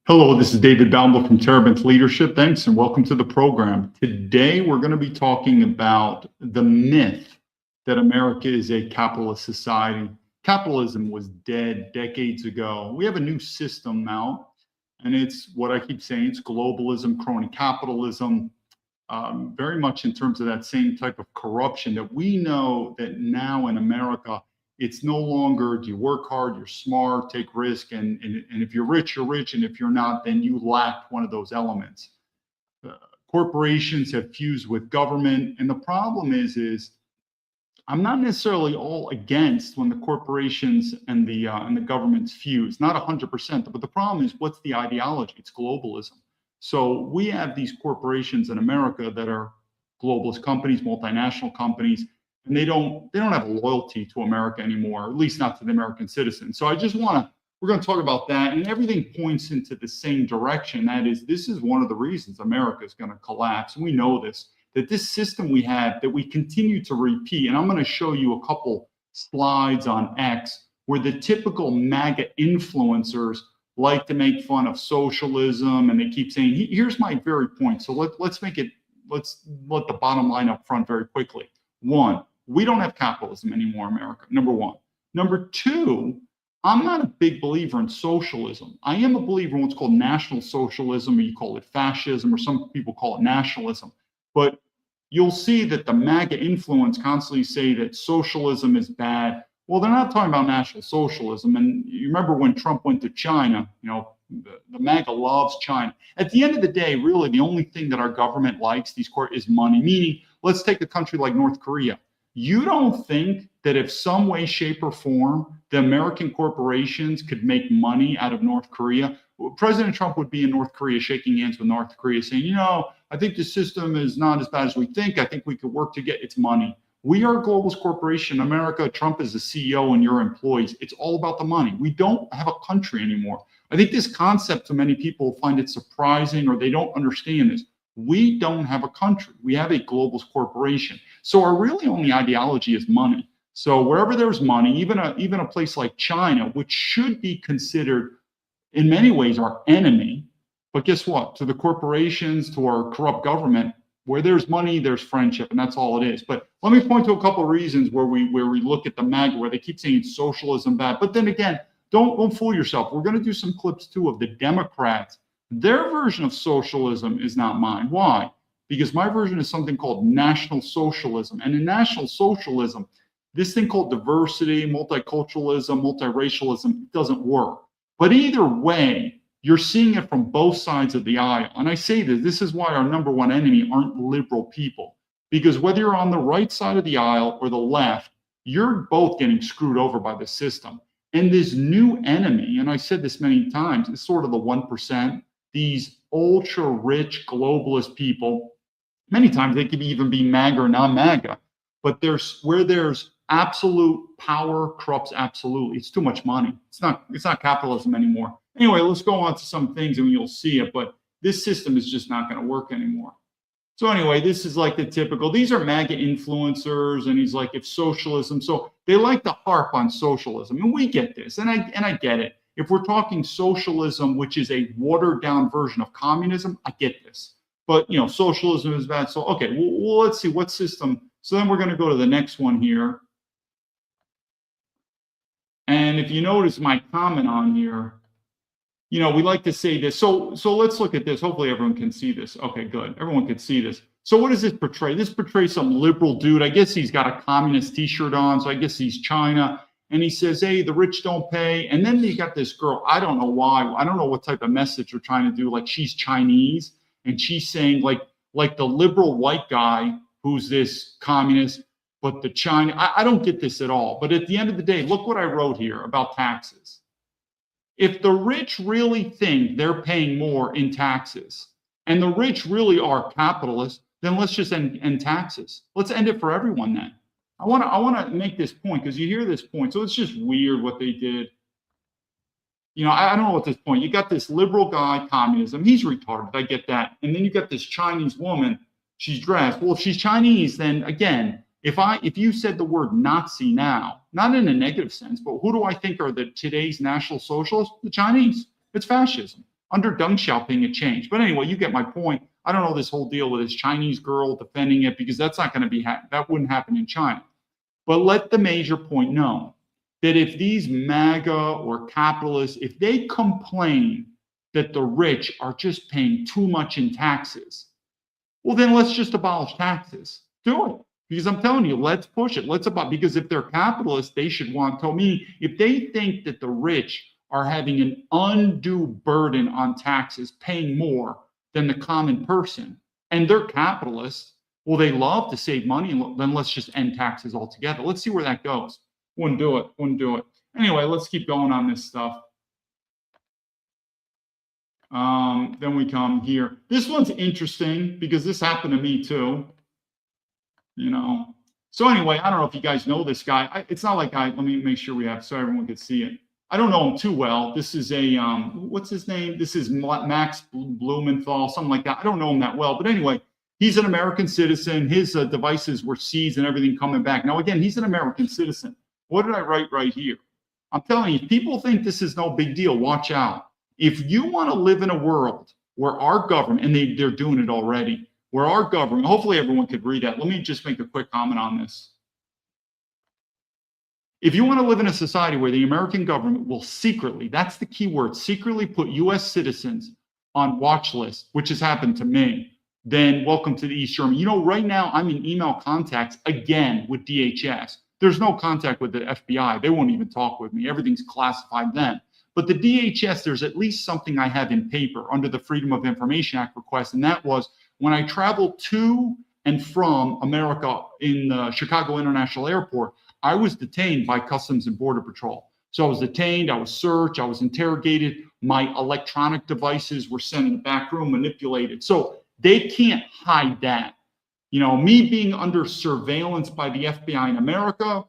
Hello, this is David Baumblatt from Terebinth Leadership. Thanks and welcome to the program. Today, we're going to be talking about the myth that America is a capitalist society. Capitalism was dead decades ago. We have a new system now, and it's what I keep saying, it's globalism, crony capitalism, very much in terms of that same type of corruption that we know that now in America, it's no longer do you work hard, you're smart, take risk, and if you're rich, and if you're not, then you lack one of those elements. Corporations have fused with government, and the problem is I'm not necessarily all against when the corporations and the governments fuse, not 100%, but the problem is what's the ideology? It's globalism. So we have these corporations in America that are globalist companies, multinational companies, and they don't have a loyalty to America anymore, at least not to the American citizen. So we're going to talk about that, and everything points into the same direction. That is, this is one of the reasons America is going to collapse. And we know this, that this system we have, that we continue to repeat, and I'm going to show you a couple slides on X where the typical MAGA influencers like to make fun of socialism, and they keep saying, here's my very point. So let's let the bottom line up front very quickly. One, we don't have capitalism anymore in America, number one. Number two, I'm not a big believer in socialism. I am a believer in what's called National Socialism, or you call it fascism, or some people call it nationalism. But you'll see that the MAGA influence constantly say that socialism is bad. Well, they're not talking about National Socialism. And you remember when Trump went to China, the MAGA loves China. At the end of the day, really, the only thing that our government likes, is money. Meaning, let's take a country like North Korea. You don't think that if some way, shape, or form, the American corporations could make money out of North Korea? President Trump would be in North Korea shaking hands with North Korea saying, I think the system is not as bad as we think. I think we could work to get its money. We are a globalist corporation. America, Trump is the CEO and your employees. It's all about the money. We don't have a country anymore. I think this concept, to many people find it surprising, or they don't understand this. We don't have a country. We have a globalist corporation. So our really only ideology is money. So wherever there's money, even a place like China, which should be considered in many ways our enemy, but guess what? To the corporations, to our corrupt government, where there's money, there's friendship, and that's all it is. But let me point to a couple of reasons where we look at the MAGA, where they keep saying socialism bad. But then again, don't fool yourself. We're going to do some clips too of the Democrats. Their version of socialism is not mine. Why? Because my version is something called National Socialism. And in National Socialism, this thing called diversity, multiculturalism, multiracialism doesn't work. But either way, you're seeing it from both sides of the aisle. And I say this is why our number one enemy aren't liberal people. Because whether you're on the right side of the aisle or the left, you're both getting screwed over by the system. And this new enemy, and I said this many times, is sort of the 1%. These ultra-rich globalist people, many times they could even be MAGA or non-MAGA, but where there's absolute power corrupts absolutely. It's too much money. It's not capitalism anymore. Anyway, let's go on to some things and you'll see it, but this system is just not going to work anymore. So anyway, this is like the typical, these are MAGA influencers, and he's like, if socialism, so they like to harp on socialism, and we get this, and I get it. If we're talking socialism, which is a watered down version of communism, I get this. But socialism is bad. So okay, well let's see what system. So then we're going to go to the next one here. And if you notice my comment on here, we like to say this. So let's look at this. Hopefully everyone can see this. Okay, good. Everyone can see this. So what does this portray? This portrays some liberal dude. I guess he's got a communist t-shirt on. So I guess he's China. And he says, hey, the rich don't pay. And then you got this girl. I don't know why. I don't know what type of message they're trying to do. Like she's Chinese. And she's saying like the liberal white guy who's this communist, but the China. I don't get this at all. But at the end of the day, look what I wrote here about taxes. If the rich really think they're paying more in taxes, and the rich really are capitalists, then let's just end taxes. Let's end it for everyone then. I want to make this point because you hear this point. So it's just weird what they did. I don't know what this point. You got this liberal guy, communism. He's retarded. I get that. And then you got this Chinese woman. She's dressed. Well, if she's Chinese, then again, if you said the word Nazi now, not in a negative sense, but who do I think are today's National Socialists? The Chinese. It's fascism. Under Deng Xiaoping, it changed. But anyway, you get my point. I don't know this whole deal with this Chinese girl defending it because that's not going to be, that wouldn't happen in China. But let the major point known that if these MAGA or capitalists, if they complain that the rich are just paying too much in taxes, well, then let's just abolish taxes. Do it. Because I'm telling you, let's push it. Because if they're capitalists, they should want to me. If they think that the rich are having an undue burden on taxes, paying more than the common person, and they're capitalists, well, they love to save money, then let's just end taxes altogether. Let's see where that goes. Wouldn't do it. Anyway, let's keep going on this stuff. Then we come here. This one's interesting because this happened to me too. So anyway, I don't know if you guys know this guy. It's not like let me make sure we have, so everyone can see it. I don't know him too well. This is a, what's his name? This is Max Blumenthal, something like that. I don't know him that well, but anyway, he's an American citizen. His devices were seized and everything coming back. Now, again, he's an American citizen. What did I write right here? I'm telling you, people think this is no big deal. Watch out. If you want to live in a world where our government, and they're doing it already, where our government, hopefully everyone could read that. Let me just make a quick comment on this. If you want to live in a society where the American government will secretly, that's the key word, secretly put US citizens on watch lists, which has happened to me, then welcome to the East Germany. Right now I'm in email contacts again with DHS. There's no contact with the FBI. They won't even talk with me. Everything's classified then. But the DHS, there's at least something I have in paper under the Freedom of Information Act request, and that was when I traveled to and from America in the Chicago International Airport, I was detained by Customs and Border Patrol. So I was detained, I was searched, I was interrogated. My electronic devices were sent in the back room, manipulated. So they can't hide that. Me being under surveillance by the FBI in America,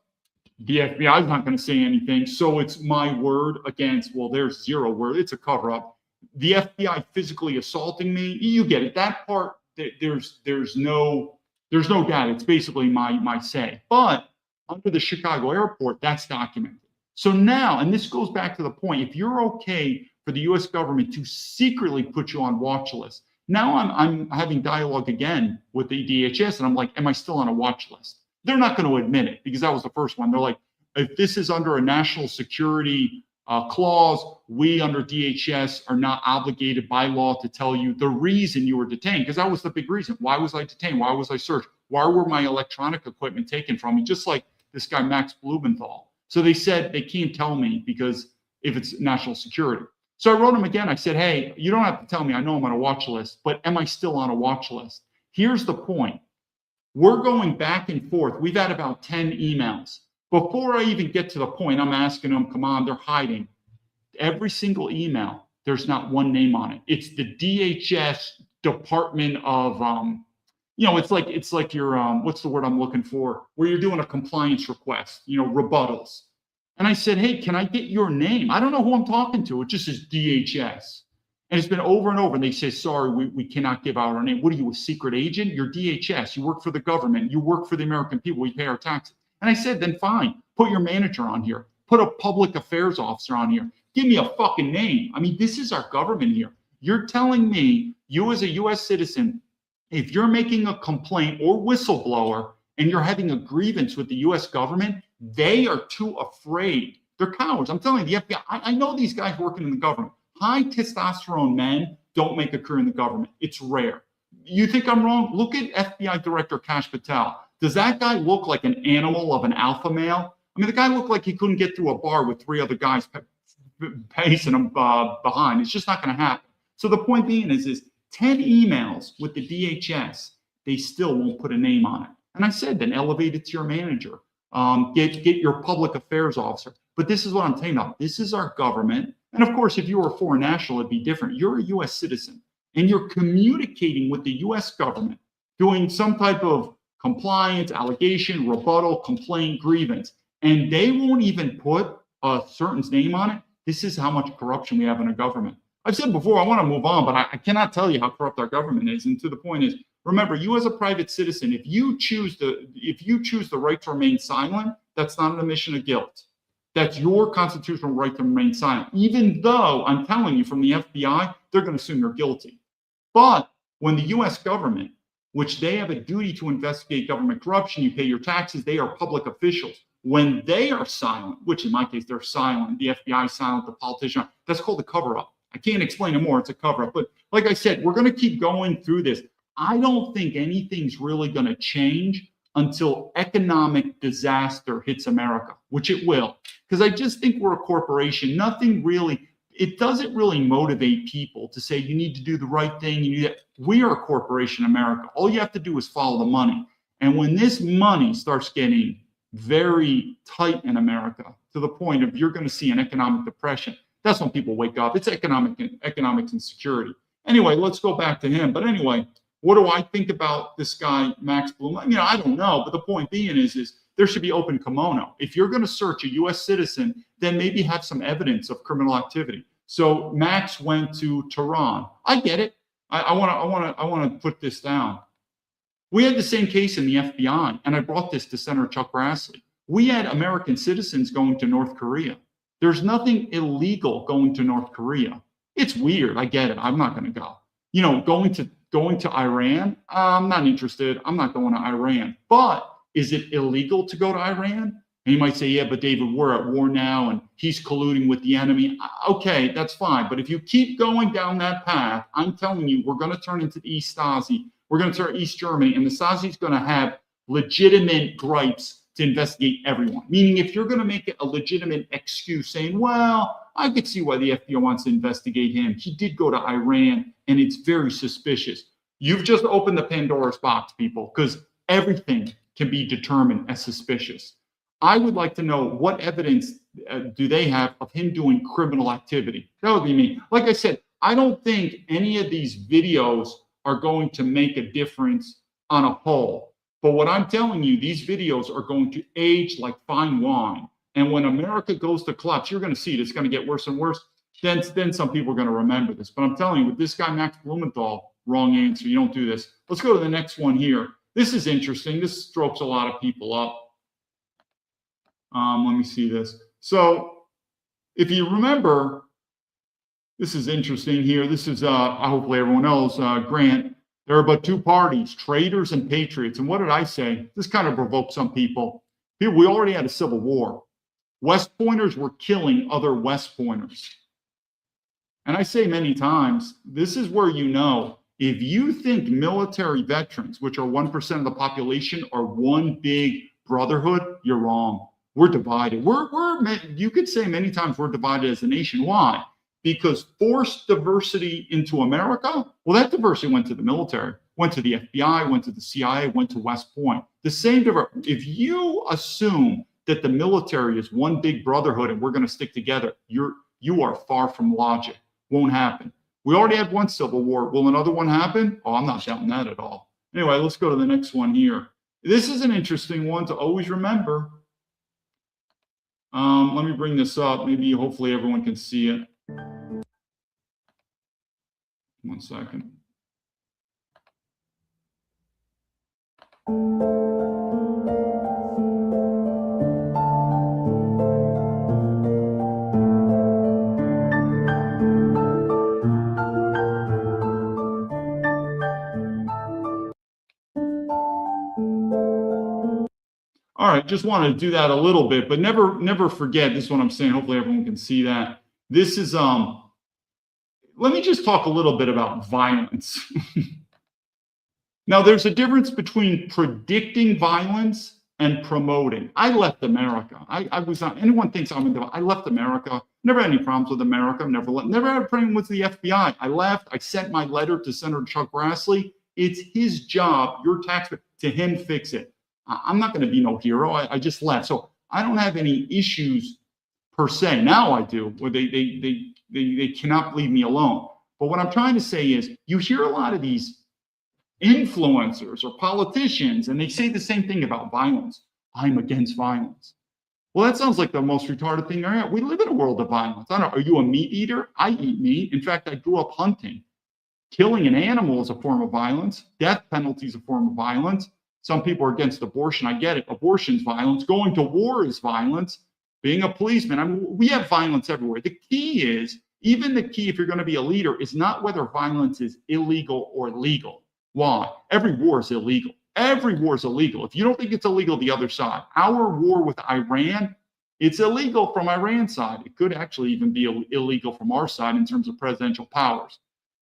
the FBI is not going to say anything. So it's my word against, well, there's zero word. It's a cover up. The FBI physically assaulting me, you get it. That part, there's no doubt. It's basically my say. But under the Chicago airport, that's documented. So now, and this goes back to the point, if you're okay for the US government to secretly put you on watch list, now I'm having dialogue again with the DHS, and I'm like, am I still on a watch list? They're not going to admit it because that was the first one. They're like, if this is under a national security clause, we under DHS are not obligated by law to tell you the reason you were detained, because that was the big reason. Why was I detained? Why was I searched? Why were my electronic equipment taken from me? Just like this guy, Max Blumenthal. So they said they can't tell me because if it's national security. So I wrote him again. I said, hey, you don't have to tell me. I know I'm on a watch list, but am I still on a watch list? Here's the point. We're going back and forth. We've had about 10 emails. Before I even get to the point, I'm asking them, come on, they're hiding. Every single email, there's not one name on it. It's the DHS Department of, it's like your, what's the word I'm looking for? Where you're doing a compliance request, rebuttals. And I said, hey, can I get your name? I don't know who I'm talking to. It just says DHS. And it's been over and over. And they say, sorry, we cannot give out our name. What are you, a secret agent? You're DHS. You work for the government. You work for the American people. We pay our taxes. And I said, then fine, put your manager on here. Put a public affairs officer on here. Give me a fucking name. I mean, this is our government here. You're telling me, you as a US citizen, if you're making a complaint or whistleblower and you're having a grievance with the US government, they are too afraid. They're cowards. I'm telling you, the FBI, I know these guys working in the government. High testosterone men don't make a career in the government. It's rare. You think I'm wrong? Look at FBI Director Kash Patel. Does that guy look like an animal of an alpha male? I mean, the guy looked like he couldn't get through a bar with 3 other guys pacing him behind. It's just not going to happen. So the point being is 10 emails with the DHS, they still won't put a name on it. And I said, then elevate it to your manager. Get your public affairs officer. But this is what I'm talking about. This is our government. And of course, if you were a foreign national, it'd be different. You're a US citizen and you're communicating with the US government, doing some type of compliance, allegation, rebuttal, complaint, grievance. And they won't even put a certain's name on it. This is how much corruption we have in our government. I've said before, I want to move on, but I cannot tell you how corrupt our government is. And to the point is, remember, you as a private citizen, if you choose the right to remain silent, that's not an admission of guilt. That's your constitutional right to remain silent, even though I'm telling you from the FBI, they're going to assume you're guilty. But when the US government, which they have a duty to investigate government corruption, you pay your taxes, they are public officials. When they are silent, which in my case, they're silent, the FBI is silent, the politician, that's called a cover-up. I can't explain it more, it's a cover-up. But like I said, we're going to keep going through this. I don't think anything's really going to change until economic disaster hits America, which it will. Because I just think we're a corporation. Nothing really, it doesn't really motivate people to say you need to do the right thing. You need to, we are a corporation in America. All you have to do is follow the money. And when this money starts getting very tight in America, to the point of you're going to see an economic depression, that's when people wake up. It's economics insecurity. Anyway, let's go back to him. But anyway, what do I think about this guy, Max Bloom? I don't know. But the point being is there should be open kimono. If you're going to search a U.S. citizen, then maybe have some evidence of criminal activity. So Max went to Tehran. I get it. I want to put this down. We had the same case in the FBI, and I brought this to Senator Chuck Grassley. We had American citizens going to North Korea. There's nothing illegal going to North Korea. It's weird. I get it. I'm not going to go. Going to Iran, I'm not interested. I'm not going to Iran. But is it illegal to go to Iran? And you might say, yeah, but David, we're at war now and he's colluding with the enemy. Okay, that's fine. But if you keep going down that path, I'm telling you, we're going to turn into the East Stasi. We're going to turn East Germany, and the Stasi is going to have legitimate gripes to investigate everyone. Meaning, if you're going to make it a legitimate excuse saying, well, I could see why the FBI wants to investigate him. He did go to Iran, and it's very suspicious. You've just opened the Pandora's box, people, because everything can be determined as suspicious. I would like to know what evidence do they have of him doing criminal activity. That would be me. Like I said, I don't think any of these videos are going to make a difference on a whole. But what I'm telling you, these videos are going to age like fine wine. And when America goes to collapse, you're going to see it. It's going to get worse and worse. Then some people are going to remember this. But I'm telling you, with this guy, Max Blumenthal, wrong answer. You don't do this. Let's go to the next one here. This is interesting. This strokes a lot of people up. Let me see this. So if you remember, this is interesting here. This is, hopefully everyone knows, Grant. There are but two parties, traitors and patriots. And what did I say? This kind of provoked some people. Here, we already had a civil war. West Pointers were killing other West Pointers. And I say many times, this is where you know, if you think military veterans, which are 1% of the population, are one big brotherhood, you're wrong. We're divided. You could say many times we're divided as a nation. Why? Because forced diversity into America, well, that diversity went to the military, went to the FBI, went to the CIA, went to West Point. The same diversity. If you assume that the military is one big brotherhood and we're going to stick together, you are far from logic. Won't happen. We already had one civil war. Will another one happen? Oh, I'm not doubting that at all. Anyway, let's go to the next one here. This is an interesting one to always remember. Let me bring this up. Maybe, hopefully everyone can see it. 1 second. All right, just want to do that a little bit, but never forget, this is what I'm saying, hopefully everyone can see that. This is, let me just talk a little bit about violence. Now, there's a difference between predicting violence and promoting. I left America. I was not, anyone thinks I left America, never had any problems with America, never had a problem with the FBI. I left, I sent my letter to Senator Chuck Grassley. It's his job, your taxpayer, to him fix it. I'm not going to be no hero. I just left. So I don't have any issues per se. Now I do, where they cannot leave me alone. But what I'm trying to say is you hear a lot of these influencers or politicians, and they say the same thing about violence. I'm against violence. Well, that sounds like the most retarded thing there is. We live in a world of violence. I don't know. Are you a meat eater? I eat meat. In fact, I grew up hunting. Killing an animal is a form of violence. Death penalty is a form of violence. Some people are against abortion. I get it. Abortion's violence. Going to war is violence. being a policeman. I mean, we have violence everywhere. The key is, even the key, if you're going to be a leader, is not whether violence is illegal or legal. Why? Every war is illegal. Every war is illegal. If you don't think it's illegal, the other side. Our war with Iran, it's illegal from Iran's side. It could actually even be illegal from our side in terms of presidential powers.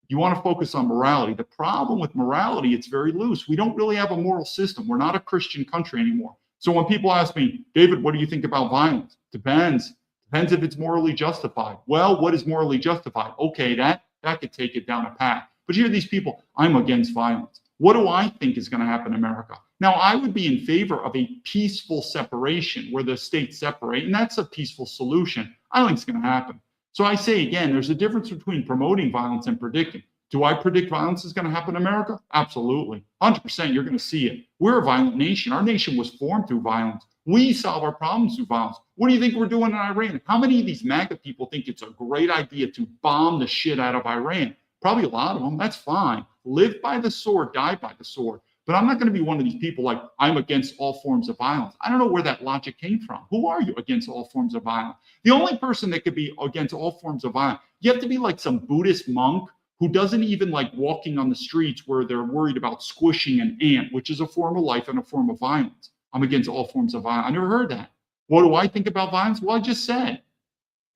You want to focus on morality. The problem with morality, it's very loose. We don't really have a moral system. We're not a Christian country anymore. So when people ask me, David, what do you think about violence? Depends. Depends if it's morally justified. Well, what is morally justified? Okay, that could take it down a path. But you hear these people, I'm against violence. What do I think is going to happen in America? Now, I would be in favor of a peaceful separation where the states separate, and that's a peaceful solution. I don't think it's going to happen. So I say again, there's a difference between promoting violence and predicting. Do I predict violence is going to happen in America? Absolutely. 100%, you're going to see it. We're a violent nation. Our nation was formed through violence. We solve our problems through violence. What do you think we're doing in Iran? How many of these MAGA people think it's a great idea to bomb the shit out of Iran? Probably a lot of them. That's fine. Live by the sword, die by the sword. But I'm not going to be one of these people like, I'm against all forms of violence. I don't know where that logic came from. Who are you against all forms of violence? The only person that could be against all forms of violence, you have to be like some Buddhist monk who doesn't even like walking on the streets where they're worried about squishing an ant, which is a form of life and a form of violence. I'm against all forms of violence. I never heard that. What do I think about violence? Well, I just said,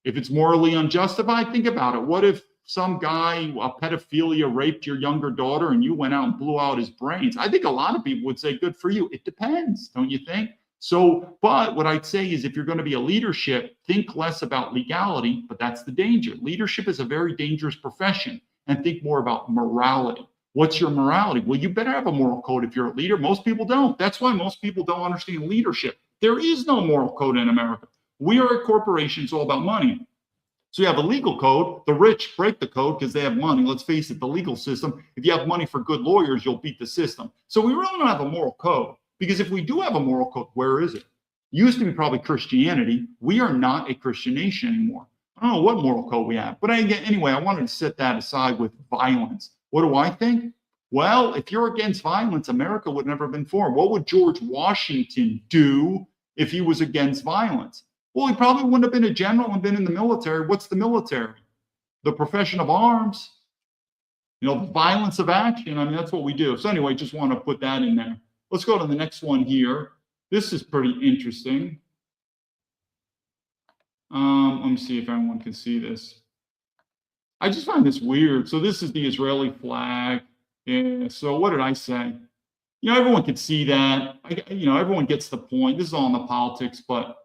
if it's morally unjustified, think about it. What if some guy, a pedophilia, raped your younger daughter and you went out and blew out his brains? I think a lot of people would say, good for you. It depends, don't you think? So, but what I'd say is if you're going to be a leadership, think less about legality, but that's the danger. Leadership is a very dangerous profession, and think more about morality. What's your morality? Well, you better have a moral code if you're a leader. Most people don't. That's why most people don't understand leadership. There is no moral code in America. We are a corporation. It's all about money. So you have a legal code. The rich break the code because they have money. Let's face it, the legal system, if you have money for good lawyers, you'll beat the system. So we really don't have a moral code, because if we do have a moral code, where is it? Used to be probably Christianity. We are not a Christian nation anymore. I don't know what moral code we have. But anyway, I wanted to set that aside with violence. What do I think? Well, if you're against violence, America would never have been formed. What would George Washington do if he was against violence? Well, he probably wouldn't have been a general and been in the military. What's the military? The profession of arms. You know, violence of action. I mean, that's what we do. So anyway, just want to put that in there. Let's go to the next one here. This is pretty interesting. Let me see if everyone can see this. I just find this weird. So this is the Israeli flag. Yeah, so what did I say? You know, everyone can see that. Everyone gets the point. This is all in the politics, but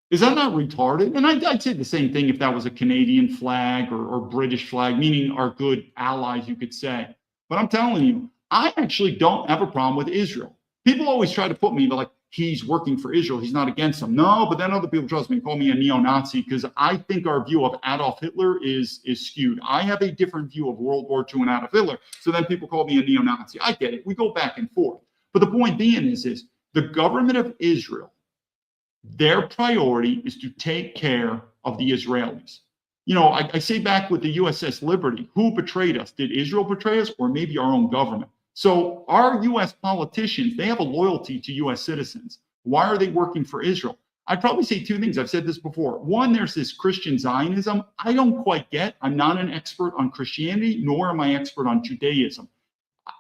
is that not retarded? And I'd say the same thing if that was a Canadian flag or British flag, meaning our good allies, you could say. But I'm telling you, I actually don't have a problem with Israel. People always try to put me like, he's working for Israel, he's not against them. No, but then other people trust me, call me a neo-Nazi, because I think our view of Adolf Hitler is skewed. I have a different view of World War II and Adolf Hitler. So then people call me a neo-Nazi. I get it. We go back and forth. But the point being is the government of Israel, their priority is to take care of the Israelis. You know, I say back with the USS Liberty, who betrayed us? Did Israel betray us, or maybe our own government? So our U.S. politicians, they have a loyalty to U.S. citizens. Why are they working for Israel? I'd probably say two things. I've said this before. One, there's this Christian Zionism. I don't quite get. I'm not an expert on Christianity, nor am I expert on Judaism.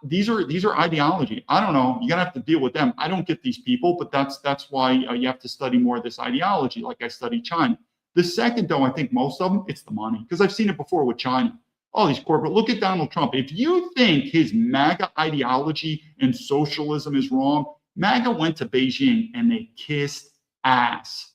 These are ideology. I don't know. You're gonna have to deal with them. I don't get these people, but that's why you have to study more of this ideology, like I study China. The second, though, I think most of them, it's the money, because I've seen it before with China. All these corporate, look at Donald Trump. If you think his MAGA ideology and socialism is wrong, MAGA went to Beijing and they kissed ass.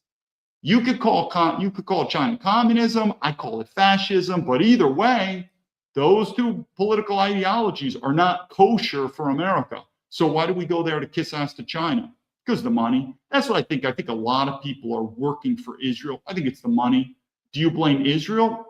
You could call China communism. I call it fascism. But either way, those two political ideologies are not kosher for America. So why do we go there to kiss ass to China? Because of the money. That's what I think. I think a lot of people are working for Israel. I think it's the money. Do you blame Israel?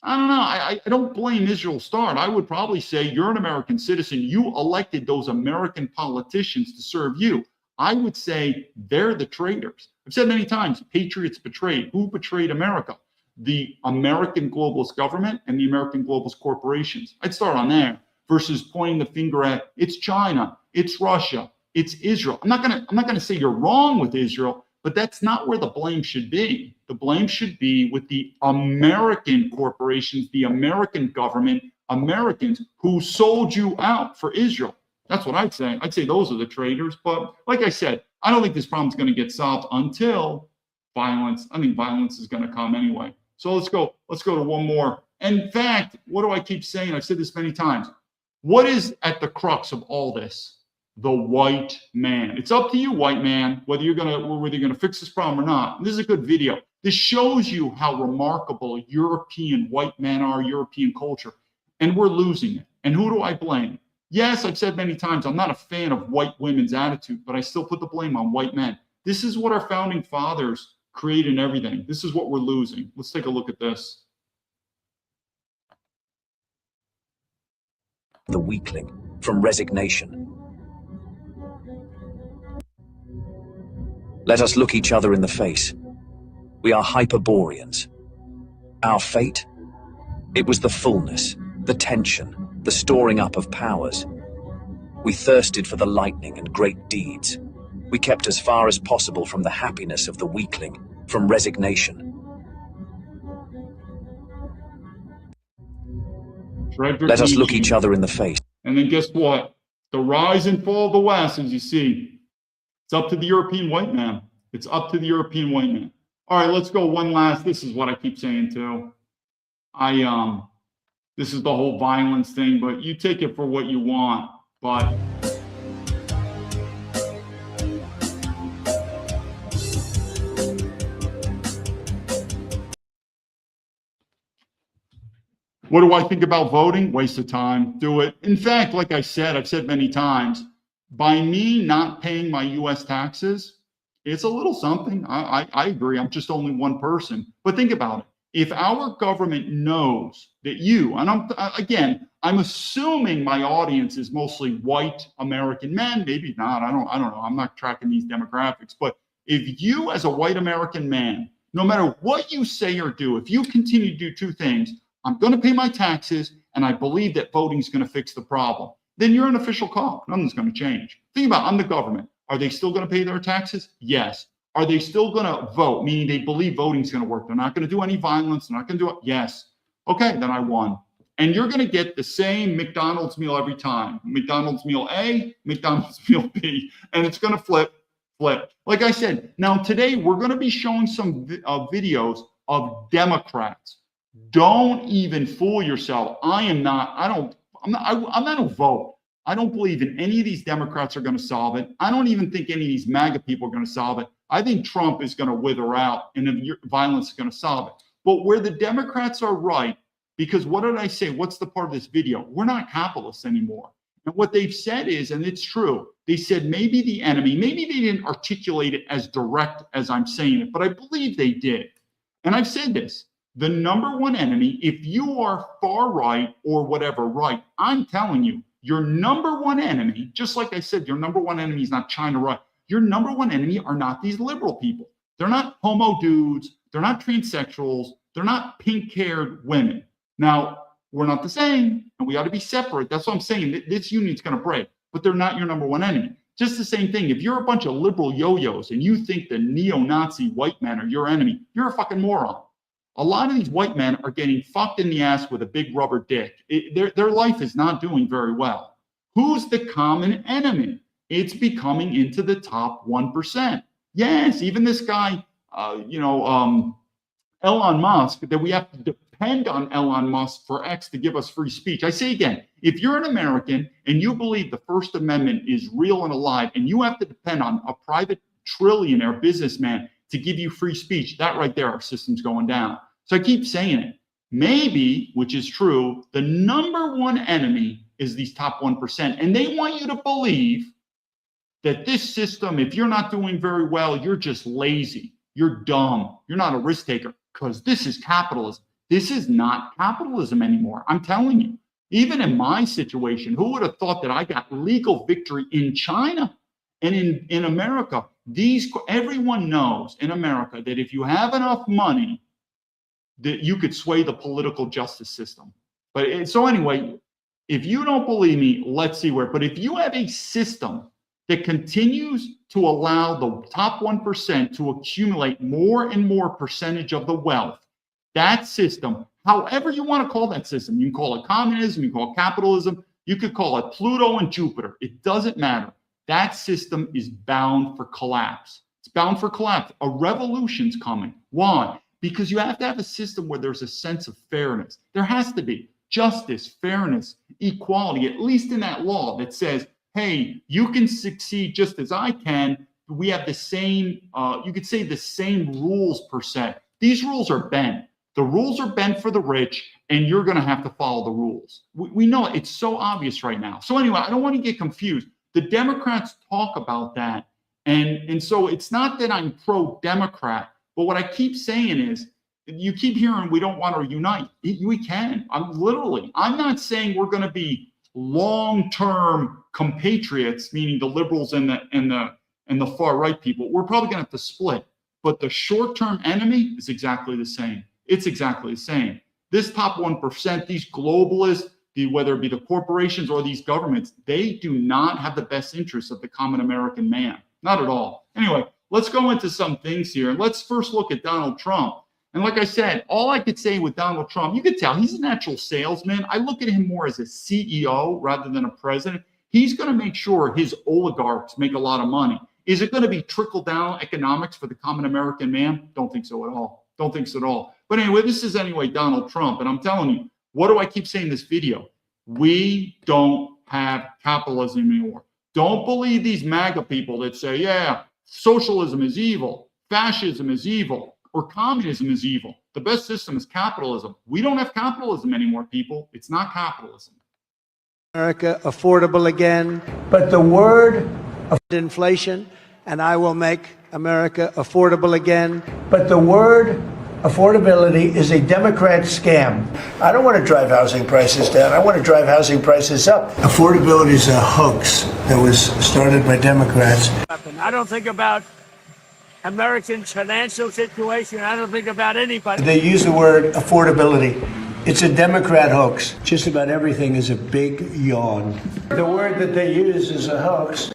I don't know. I don't blame Israel start. I would probably say you're an American citizen. You elected those American politicians to serve you. I would say they're the traitors. I've said many times, patriots betrayed. Who betrayed America? The American globalist government and the American globalist corporations. I'd start on there versus pointing the finger at it's China, it's Russia, it's Israel. I'm not gonna say you're wrong with Israel, But that's not where the blame should be. The blame should be with the American corporations, the American government, Americans who sold you out for Israel. That's what I'd say. I'd say those are the traitors. But like I said, I don't think this problem's going to get solved until violence. I think violence is going to come anyway. So let's go to one more. In fact, what do I keep saying? I've said this many times. What is at the crux of all this? The white man. It's up to you, white man, whether you're gonna fix this problem or not. This is a good video. This shows you how remarkable European white men are, European culture, and we're losing it. And who do I blame? Yes, I've said many times, I'm not a fan of white women's attitude, but I still put the blame on white men. This is what our founding fathers created in everything. This is what we're losing. Let's take a look at this. The weakling from resignation. Let us look each other in the face. We are Hyperboreans. Our fate? It was the fullness, the tension, the storing up of powers. We thirsted for the lightning and great deeds. We kept as far as possible from the happiness of the weakling, from resignation. Let us look each other in the face. And then guess what? The rise and fall of the West, as you see, it's up to the European white man. It's up to the European white man. All right, let's go one last. This is what I keep saying too. This is the whole violence thing, but you take it for what you want. But what do I think about voting? Waste of time. Do it. In fact, like I've said many times, by me not paying my U.S. taxes, it's a little something. I agree. I'm just only one person. But think about it. If our government knows that you, and I'm assuming my audience is mostly white American men, maybe not. I don't know. I'm not tracking these demographics. But if you, as a white American man, no matter what you say or do, if you continue to do two things, I'm going to pay my taxes, and I believe that voting is going to fix the problem, then you're an official cop. Nothing's going to change. Think about it. I'm the government. Are they still going to pay their taxes? Yes. Are they still going to vote, meaning they believe voting is going to work? They're not going to do any violence. They're not going to do it. Yes. Okay, then I won. And you're going to get the same McDonald's meal every time. McDonald's meal A, McDonald's meal B, and it's going to flip. Like I said, now today we're going to be showing some videos of Democrats. Don't even fool yourself. I'm not a vote. I don't believe in any of these Democrats are going to solve it. I don't even think any of these MAGA people are going to solve it. I think Trump is going to wither out and the violence is going to solve it. But where the Democrats are right, because what did I say? What's the part of this video? We're not capitalists anymore. And what they've said is, and it's true, they said maybe the enemy, maybe they didn't articulate it as direct as I'm saying it, but I believe they did. And I've said this. The number one enemy, if you are far right or whatever right, I'm telling you, your number one enemy, just like I said, your number one enemy is not China right. Your number one enemy are not these liberal people. They're not homo dudes. They're not transsexuals. They're not pink-haired women. Now, we're not the same, and we ought to be separate. That's what I'm saying. This union's going to break, but they're not your number one enemy. Just the same thing. If you're a bunch of liberal yo-yos and you think the neo-Nazi white men are your enemy, you're a fucking moron. A lot of these white men are getting fucked in the ass with a big rubber dick. Their life is not doing very well. Who's the common enemy? It's becoming into the top 1%. Yes, even this guy, Elon Musk, that we have to depend on Elon Musk for X to give us free speech. I say again, if you're an American and you believe the First Amendment is real and alive, and you have to depend on a private trillionaire businessman to give you free speech, that right there, our system's going down. So I keep saying it. Maybe, which is true, the number one enemy is these top 1%. And they want you to believe that this system, if you're not doing very well, you're just lazy. You're dumb. You're not a risk taker, because this is capitalism. This is not capitalism anymore. I'm telling you. Even in my situation, who would have thought that I got legal victory in China and in America? Everyone knows in America that if you have enough money, that you could sway the political justice system. But so anyway, if you don't believe me, let's see where. But if you have a system that continues to allow the top 1% to accumulate more and more percentage of the wealth, that system, however you want to call that system, you can call it communism, you can call it capitalism, you could call it Pluto and Jupiter. It doesn't matter. That system is bound for collapse. It's bound for collapse. A revolution's coming. Why? Because you have to have a system where there's a sense of fairness. There has to be justice, fairness, equality, at least in that law that says, hey, you can succeed just as I can. We have the same, you could say the same rules per se. These rules are bent. The rules are bent for the rich, and you're going to have to follow the rules. We know it. It's so obvious right now. So anyway, I don't want to get confused. The Democrats talk about that. And so it's not that I'm pro-Democrat, but what I keep saying is, you keep hearing we don't want to unite. We can. I'm not saying we're going to be long-term compatriots, meaning the liberals and the far right people. We're probably going to have to split. But the short-term enemy is exactly the same. It's exactly the same. This top 1%, these globalists, whether it be the corporations or these governments, they do not have the best interests of the common American man. Not at all. Anyway, let's go into some things here. Let's first look at Donald Trump. And like I said, all I could say with Donald Trump, you could tell he's a natural salesman. I look at him more as a CEO rather than a president. He's going to make sure his oligarchs make a lot of money. Is it going to be trickle-down economics for the common American man? Don't think so at all. Don't think so at all. But anyway, this is Donald Trump. And I'm telling you, what do I keep saying in this video? We don't have capitalism anymore. Don't believe these MAGA people that say, yeah, socialism is evil, fascism is evil, or communism is evil. The best system is capitalism. We don't have capitalism anymore, people. It's not capitalism. America affordable again. But the word inflation, and I will make America affordable again. But the word affordability is a Democrat scam. I don't want to drive housing prices down. I want to drive housing prices up. Affordability is a hoax that was started by Democrats. I don't think about Americans' financial situation. I don't think about anybody. They use the word affordability. It's a Democrat hoax. Just about everything is a big yawn. The word that they use is a hoax.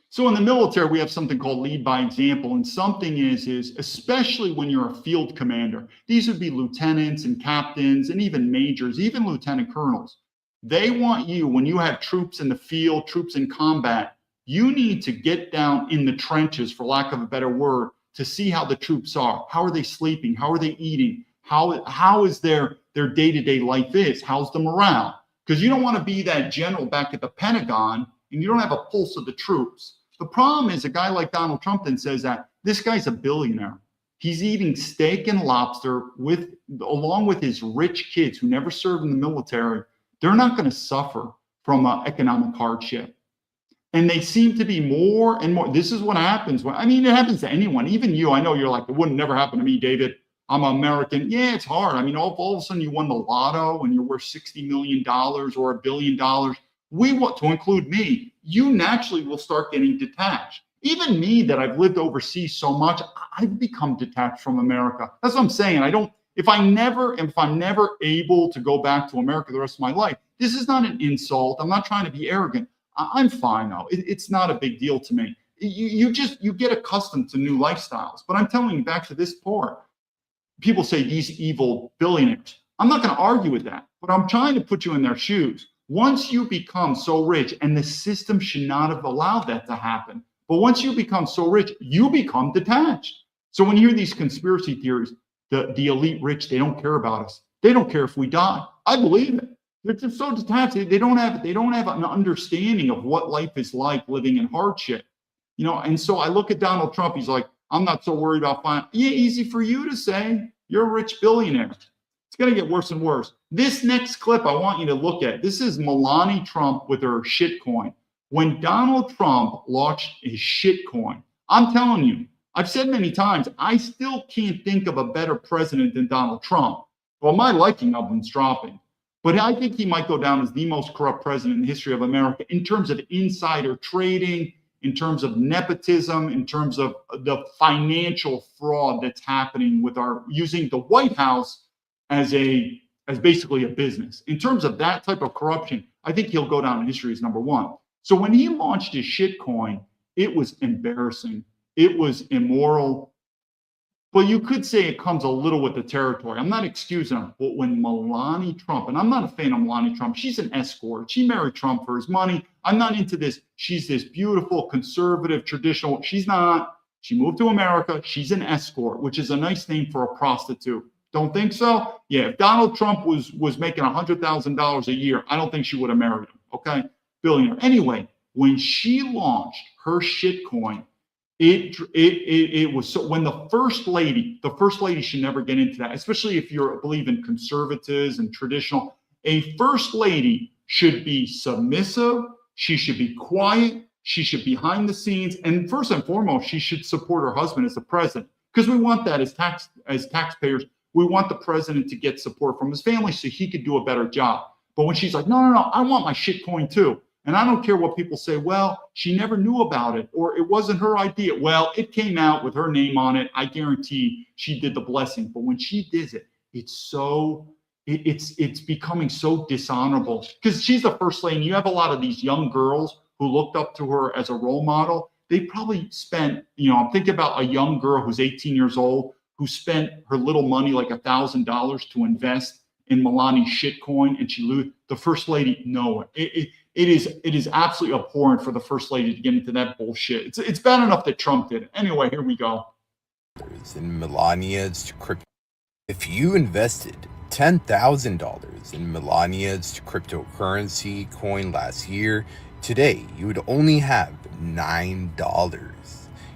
So in the military, we have something called lead by example. And something is especially when you're a field commander, these would be lieutenants and captains and even majors, even lieutenant colonels. They want you, when you have troops in the field, troops in combat, you need to get down in the trenches, for lack of a better word, to see how the troops are. How are they sleeping? How are they eating? How is their day-to-day life is? How's the morale? Because you don't want to be that general back at the Pentagon and you don't have a pulse of the troops. The problem is a guy like Donald Trump then says that this guy's a billionaire. He's eating steak and lobster along with his rich kids who never served in the military. They're not going to suffer from economic hardship. And they seem to be more and more. This is what happens. It happens to anyone, even you. I know you're like, it wouldn't never happen to me, David. I'm American. Yeah, it's hard. All of a sudden you won the lotto and you're worth $60 million or $1 billion. We want to include me. You naturally will start getting detached. Even me, that I've lived overseas so much, I've become detached from America. That's what I'm saying. If I'm never able to go back to America the rest of my life, this is not an insult. I'm not trying to be arrogant. I'm fine now. It's not a big deal to me. You get accustomed to new lifestyles. But I'm telling you, back to this part, people say these evil billionaires. I'm not going to argue with that, but I'm trying to put you in their shoes. Once you become so rich, and the system should not have allowed that to happen, but once you become so rich, you become detached. So when you hear these conspiracy theories, the elite rich, they don't care about us. They don't care if we die. I believe it. They're just so detached. They don't have an understanding of what life is like living in hardship. And so I look at Donald Trump. He's like, I'm not so worried about finance. Yeah, easy for you to say. You're a rich billionaire. It's going to get worse and worse. This next clip I want you to look at. This is Melania Trump with her shitcoin. When Donald Trump launched his shitcoin, I'm telling you, I've said many times, I still can't think of a better president than Donald Trump. Well, my liking of him's dropping. But I think he might go down as the most corrupt president in the history of America in terms of insider trading, in terms of nepotism, in terms of the financial fraud that's happening with using the White House as basically a business. In terms of that type of corruption, I think he'll go down in history as number one. So when he launched his shitcoin, it was embarrassing. It was immoral. But you could say it comes a little with the territory. I'm not excusing him, but when Melania Trump, and I'm not a fan of Melania Trump, she's an escort. She married Trump for his money. I'm not into this. She's this beautiful, conservative, traditional. She's not. She moved to America. She's an escort, which is a nice name for a prostitute. Don't think so? Yeah, if Donald Trump was making $100,000 a year, I don't think she would have married him, okay? Billionaire. Anyway, when she launched her shitcoin, it was so when the first lady should never get into that, especially if you believe in conservatives and traditional. A first lady should be submissive. She should be quiet. She should be behind the scenes. And first and foremost, she should support her husband as the president, because we want that as taxpayers. We want the president to get support from his family so he could do a better job. But when she's like, no, I want my shitcoin too. And I don't care what people say, well, she never knew about it, or it wasn't her idea. Well, it came out with her name on it. I guarantee she did the blessing. But when she did it, it's becoming so dishonorable, because she's the first lady. You have a lot of these young girls who looked up to her as a role model. They probably spent, I'm thinking about a young girl who's 18 years old who spent her little money, like $1,000, to invest in Melania's shitcoin, and she lose. The first lady, no, it is absolutely abhorrent for the first lady to get into that bullshit. It's bad enough that Trump did it. Anyway, here we go. In Melania's crypto. If you invested $10,000 in Melania's cryptocurrency coin last year, today you would only have $9.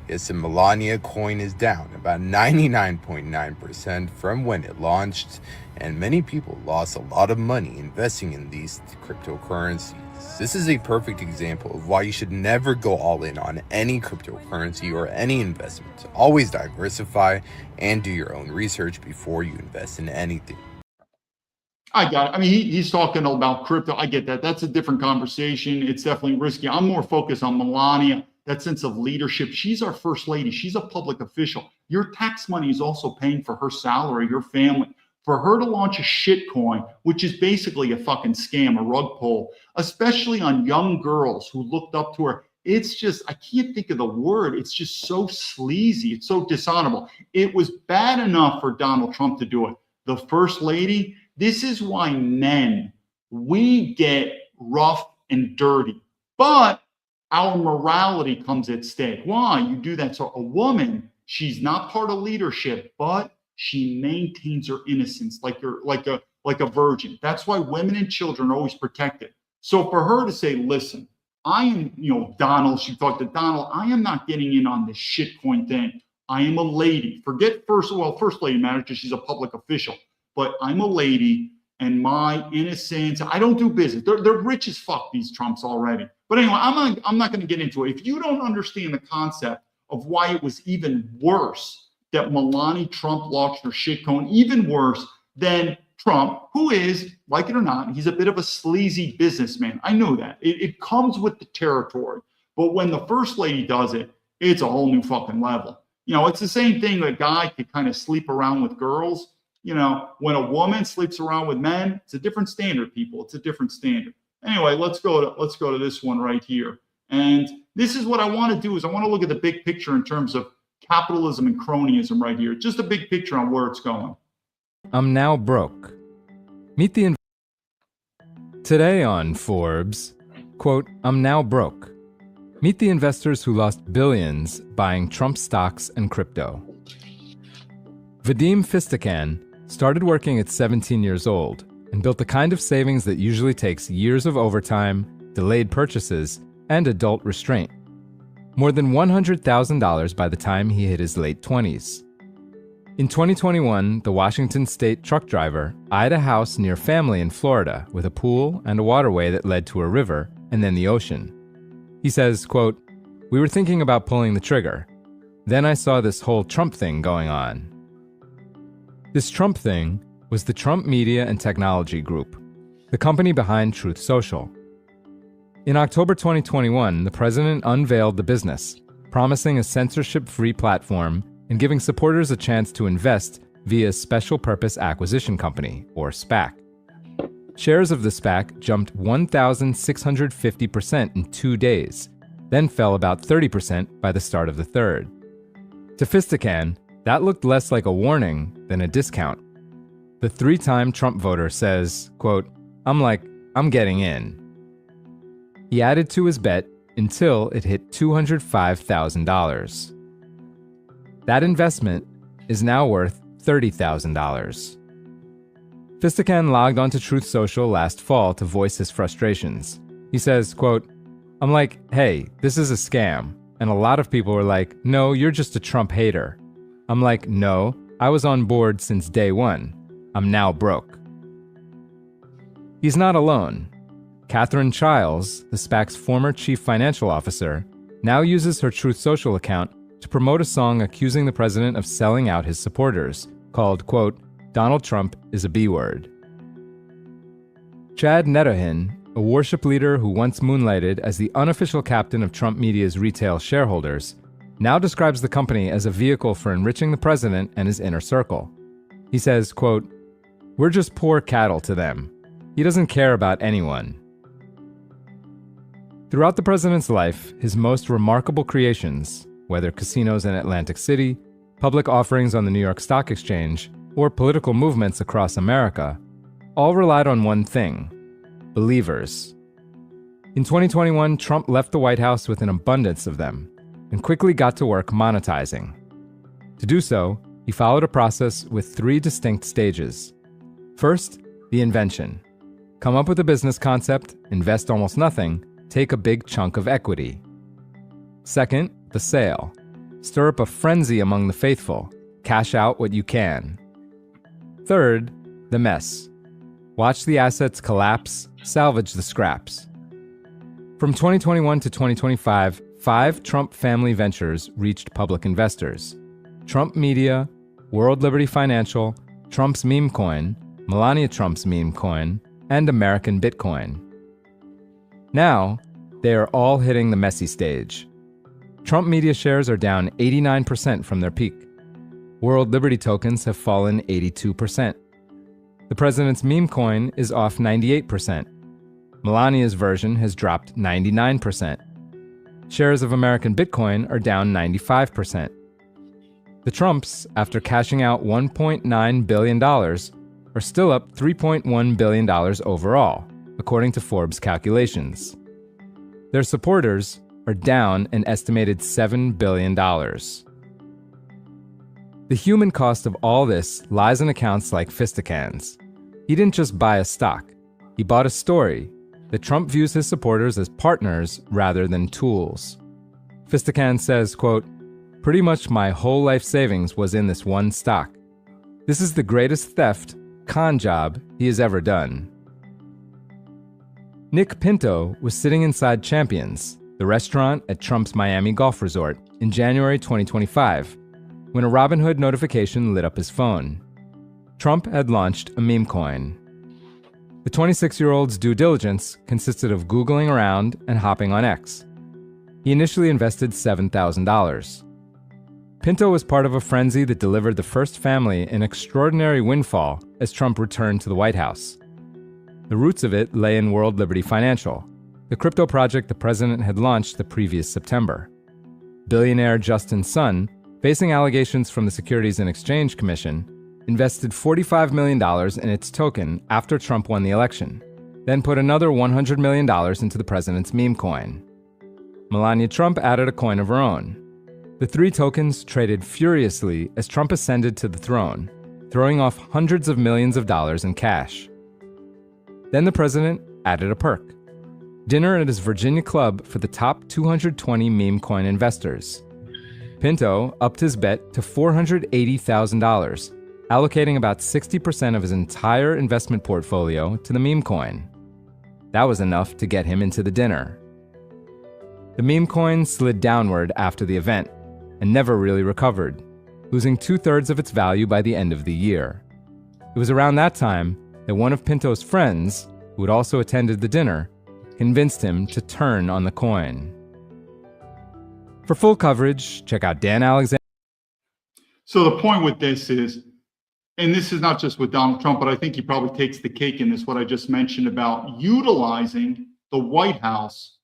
Yes, the Melania coin is down about 99.9% from when it launched, and many people lost a lot of money investing in these cryptocurrencies. This is a perfect example of why you should never go all in on any cryptocurrency or any investment. Always diversify and do your own research before you invest in anything. I got it. I mean, he's talking about crypto. I get that. That's a different conversation. It's definitely risky. I'm more focused on Melania, that sense of leadership. She's our first lady. She's a public official. Your tax money is also paying for her salary, your family. For her to launch a shitcoin, which is basically a fucking scam, a rug pull, especially on young girls who looked up to her. It's just, I can't think of the word. It's just so sleazy. It's so dishonorable. It was bad enough for Donald Trump to do it. The first lady, this is why men, we get rough and dirty, but our morality comes at stake. Why? You do that. So a woman, she's not part of leadership, but she maintains her innocence like a virgin. That's why women and children are always protected. So for her to say, listen, I am, Donald, she talked to Donald, I am not getting in on this shitcoin thing. I am a lady. Forget first lady matters because she's a public official, but I'm a lady and my innocence, I don't do business. They're rich as fuck, these Trumps already. But anyway, I'm not going to get into it. If you don't understand the concept of why it was even worse that Melania Trump launched her shitcoin, even worse than Trump, who is, like it or not, he's a bit of a sleazy businessman. I know that. It comes with the territory. But when the first lady does it, it's a whole new fucking level. It's the same thing. A guy could kind of sleep around with girls. When a woman sleeps around with men, it's a different standard, people. It's a different standard. Anyway, let's go to this one right here. And this is what I want to do is I want to look at the big picture in terms of capitalism and cronyism right here. Just a big picture on where it's going. I'm now broke. Meet the Today on Forbes, quote, I'm now broke. Meet the investors who lost billions buying Trump stocks and crypto. Vadim Fistakan started working at 17 years old and built the kind of savings that usually takes years of overtime, delayed purchases, and adult restraint. More than $100,000 by the time he hit his late 20s. In 2021, the Washington State truck driver eyed a house near family in Florida with a pool and a waterway that led to a river and then the ocean. He says, quote, we were thinking about pulling the trigger. Then I saw this whole Trump thing going on. This Trump thing was the Trump Media and Technology Group, the company behind Truth Social. In October 2021, the president unveiled the business, promising a censorship-free platform and giving supporters a chance to invest via Special Purpose Acquisition Company, or SPAC. Shares of the SPAC jumped 1,650% in 2 days, then fell about 30% by the start of the third. To Fistacan, that looked less like a warning than a discount. The 3-time Trump voter says, quote, I'm getting in. He added to his bet until it hit $205,000. That investment is now worth $30,000. Fistacan logged onto Truth Social last fall to voice his frustrations. He says, quote, I'm like, hey, this is a scam. And a lot of people were like, no, you're just a Trump hater. I'm like, no, I was on board since day one. I'm now broke. He's not alone. Catherine Childs, the SPAC's former chief financial officer, now uses her Truth Social account to promote a song accusing the president of selling out his supporters, called, quote, Donald Trump is a B-word. Chad Nedohin, a worship leader who once moonlighted as the unofficial captain of Trump Media's retail shareholders, now describes the company as a vehicle for enriching the president and his inner circle. He says, quote, we're just poor cattle to them. He doesn't care about anyone. Throughout the president's life, his most remarkable creations, whether casinos in Atlantic City, public offerings on the New York Stock Exchange, or political movements across America, all relied on one thing: believers. In 2021, Trump left the White House with an abundance of them and quickly got to work monetizing. To do so, he followed a process with 3 distinct stages. First, the invention. Come up with a business concept, invest almost nothing, take a big chunk of equity. Second, the sale. Stir up a frenzy among the faithful, cash out what you can. Third, the mess. Watch the assets collapse, salvage the scraps. From 2021 to 2025, 5 Trump family ventures reached public investors: Trump Media, World Liberty Financial, Trump's meme coin, Melania Trump's meme coin, and American Bitcoin. Now, they are all hitting the messy stage. Trump Media shares are down 89% from their peak. World Liberty tokens have fallen 82%. The president's meme coin is off 98%. Melania's version has dropped 99%. Shares of American Bitcoin are down 95%. The Trumps, after cashing out $1.9 billion, are still up $3.1 billion overall, according to Forbes calculations. Their supporters are down an estimated $7 billion. The human cost of all this lies in accounts like Fistacan's. He didn't just buy a stock. He bought a story that Trump views his supporters as partners rather than tools. Fistacan says, quote, pretty much my whole life savings was in this one stock. This is the greatest theft, con job he has ever done. Nick Pinto was sitting inside Champions, the restaurant at Trump's Miami Golf Resort, in January 2025, when a Robinhood notification lit up his phone. Trump had launched a meme coin. The 26-year-old's due diligence consisted of Googling around and hopping on X. He initially invested $7,000. Pinto was part of a frenzy that delivered the first family an extraordinary windfall as Trump returned to the White House. The roots of it lay in World Liberty Financial, the crypto project the president had launched the previous September. Billionaire Justin Sun, facing allegations from the Securities and Exchange Commission, invested $45 million in its token after Trump won the election, then put another $100 million into the president's meme coin. Melania Trump added a coin of her own. The 3 tokens traded furiously as Trump ascended to the throne, throwing off hundreds of millions of dollars in cash. Then the president added a perk: dinner at his Virginia club for the top 220 meme coin investors. Pinto upped his bet to $480,000, allocating about 60% of his entire investment portfolio to the meme coin. That was enough to get him into the dinner. The meme coin slid downward after the event and never really recovered, losing 2/3 of its value by the end of the year. It was around that time that one of Pinto's friends, who had also attended the dinner, convinced him to turn on the coin. For full coverage, check out Dan Alexander. So the point with this is and this is not just with Donald Trump, but I think he probably takes the cake in this, what I just mentioned about utilizing the White House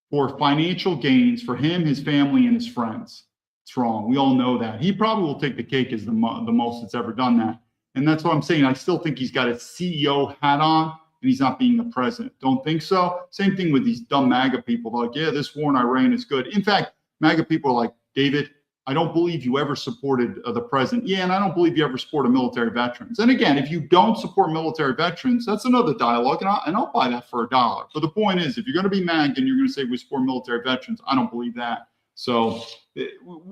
for financial gains for him, his family, and his friends. It's wrong. We all know that. He probably will take the cake as the most that's ever done that. And that's what I'm saying. I still think he's got a CEO hat on and he's not being the president. Don't think so? Same thing with these dumb MAGA people. They're like, yeah, this war in Iran is good. In fact, MAGA people are like, David, I don't believe you ever supported the president. Yeah, and I don't believe you ever supported military veterans. And again, if you don't support military veterans, that's another dialogue, and I'll buy that for $1. But the point is, if you're going to be MAGA and you're going to say we support military veterans, I don't believe that. So,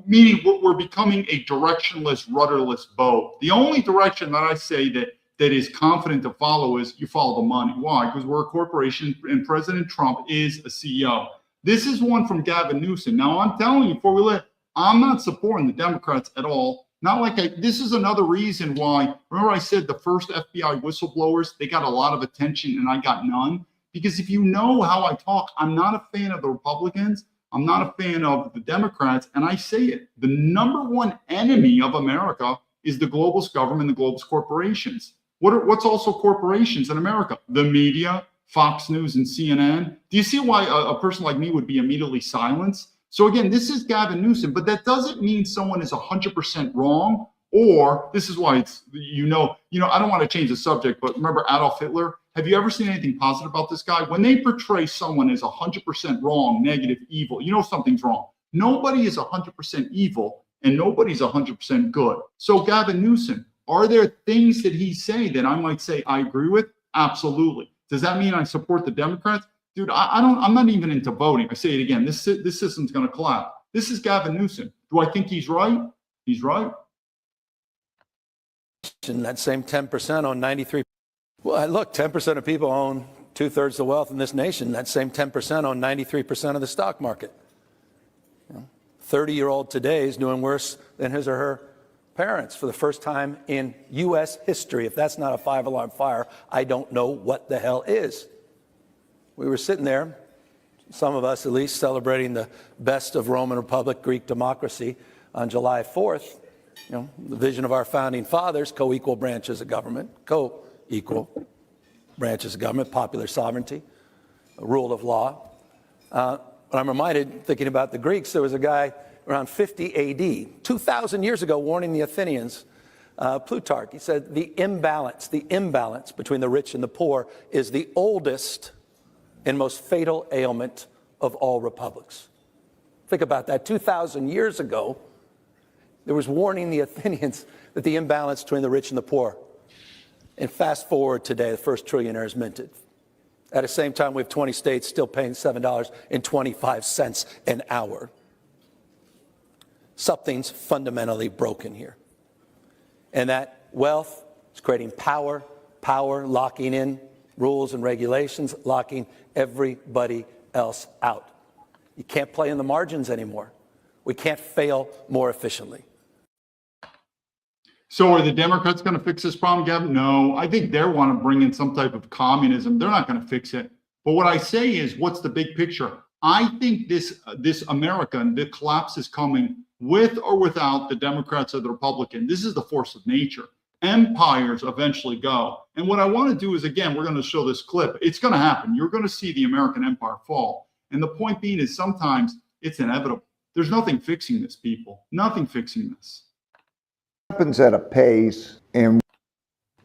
meaning we're becoming a directionless, rudderless boat. The only direction that I say that is confident to follow is you follow the money. Why? Because we're a corporation and President Trump is a CEO. This is one from Gavin Newsom. Now, I'm telling you, before we let, I'm not supporting the Democrats at all. Not like this is another reason why, remember I said the first FBI whistleblowers, they got a lot of attention and I got none? Because if you know how I talk, I'm not a fan of the Republicans. I'm not a fan of the Democrats. And I say it, the number one enemy of America is the globalist government, the globalist corporations. What's also corporations in America? The media, Fox News and CNN. Do you see why a person like me would be immediately silenced? So again, this is Gavin Newsom, but that doesn't mean someone is 100% wrong, or this is why it's, I don't want to change the subject, but remember Adolf Hitler? Have you ever seen anything positive about this guy? When they portray someone as 100% wrong, negative, evil, you know something's wrong. Nobody is 100% evil and nobody's 100% good. So Gavin Newsom, are there things that he's saying that I might say I agree with? Absolutely. Does that mean I support the Democrats? Dude, I'm not even into voting. I say it again, this system's going to collapse. This is Gavin Newsom. Do I think he's right? He's right. And that same 10% own 93. Well, look, 10% of people own 2/3 of the wealth in this nation. That same 10% own 93% of the stock market. 30-year-old today is doing worse than his or her parents for the first time in U.S. history. If that's not a 5-alarm fire, I don't know what the hell is. We were sitting there, some of us at least, celebrating the best of Roman Republic, Greek democracy on July 4th. The vision of our founding fathers, co-equal branches of government, co-equal branches of government, popular sovereignty, rule of law. But I'm reminded, thinking about the Greeks, there was a guy around 50 AD, 2,000 years ago, warning the Athenians, Plutarch. He said, the imbalance between the rich and the poor is the oldest and most fatal ailment of all republics. Think about that. 2,000 years ago, there was warning the Athenians that the imbalance between the rich and the poor. And fast forward today, the first trillionaire is minted. At the same time, we have 20 states still paying $7.25 an hour. Something's fundamentally broken here. And that wealth is creating power locking in rules and regulations, locking everybody else out. You can't play in the margins anymore. We can't fail more efficiently. So are the Democrats going to fix this problem, Gavin? No, I think they want to bring in some type of communism. They're not going to fix it. But what I say is, what's the big picture? I think this America, the collapse is coming with or without the Democrats or the Republicans. This is the force of nature. Empires eventually go. And what I want to do is, again, we're going to show this clip. It's going to happen. You're going to see the American empire fall. And the point being is sometimes it's inevitable. There's nothing fixing this, people. Nothing fixing this. It happens at a pace, and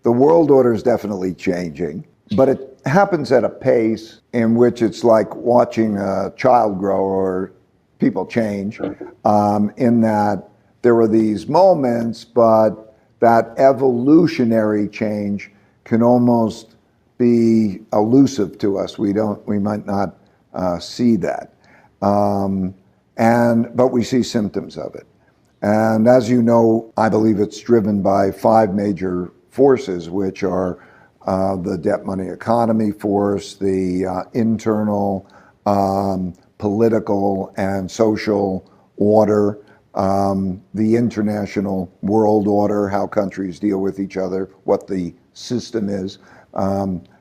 the world order is definitely changing, but it happens at a pace in which it's like watching a child grow or people change, in that there were these moments, but that evolutionary change can almost be elusive to us. We might not see that, but we see symptoms of it. And as you know, I believe it's driven by 5 major forces, which are the debt money economy force, the internal political and social order, the international world order, how countries deal with each other, what the system is,